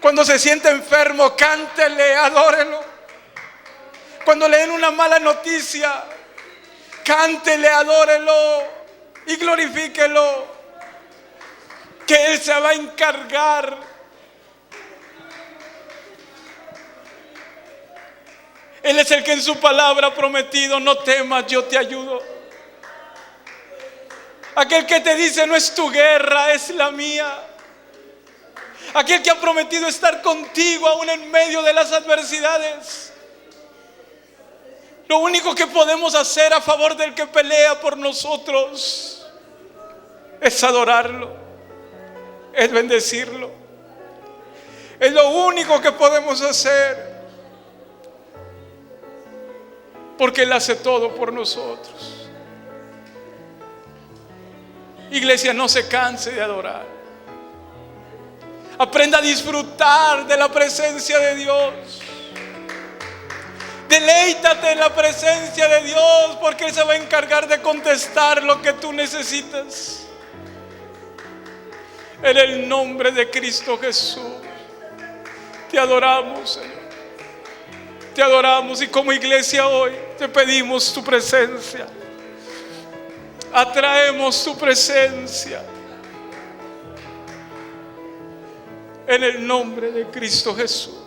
Cuando se siente enfermo, cántele, adórelo. Cuando le den una mala noticia, cántele, adórelo y glorifíquelo. Que Él se va a encargar. Él es el que en su palabra ha prometido: no temas, yo te ayudo. Aquel que te dice: no es tu guerra, es la mía. Aquel que ha prometido estar contigo aún en medio de las adversidades. Lo único que podemos hacer a favor del que pelea por nosotros es adorarlo, es bendecirlo. Es lo único que podemos hacer, porque Él hace todo por nosotros. Iglesia, no se canse de adorar. Aprenda a disfrutar de la presencia de Dios. Deleítate en la presencia de Dios, porque Él se va a encargar de contestar lo que tú necesitas. En el nombre de Cristo Jesús, te adoramos, Señor. Te adoramos, y como iglesia hoy te pedimos tu presencia. Atraemos tu presencia. En el nombre de Cristo Jesús.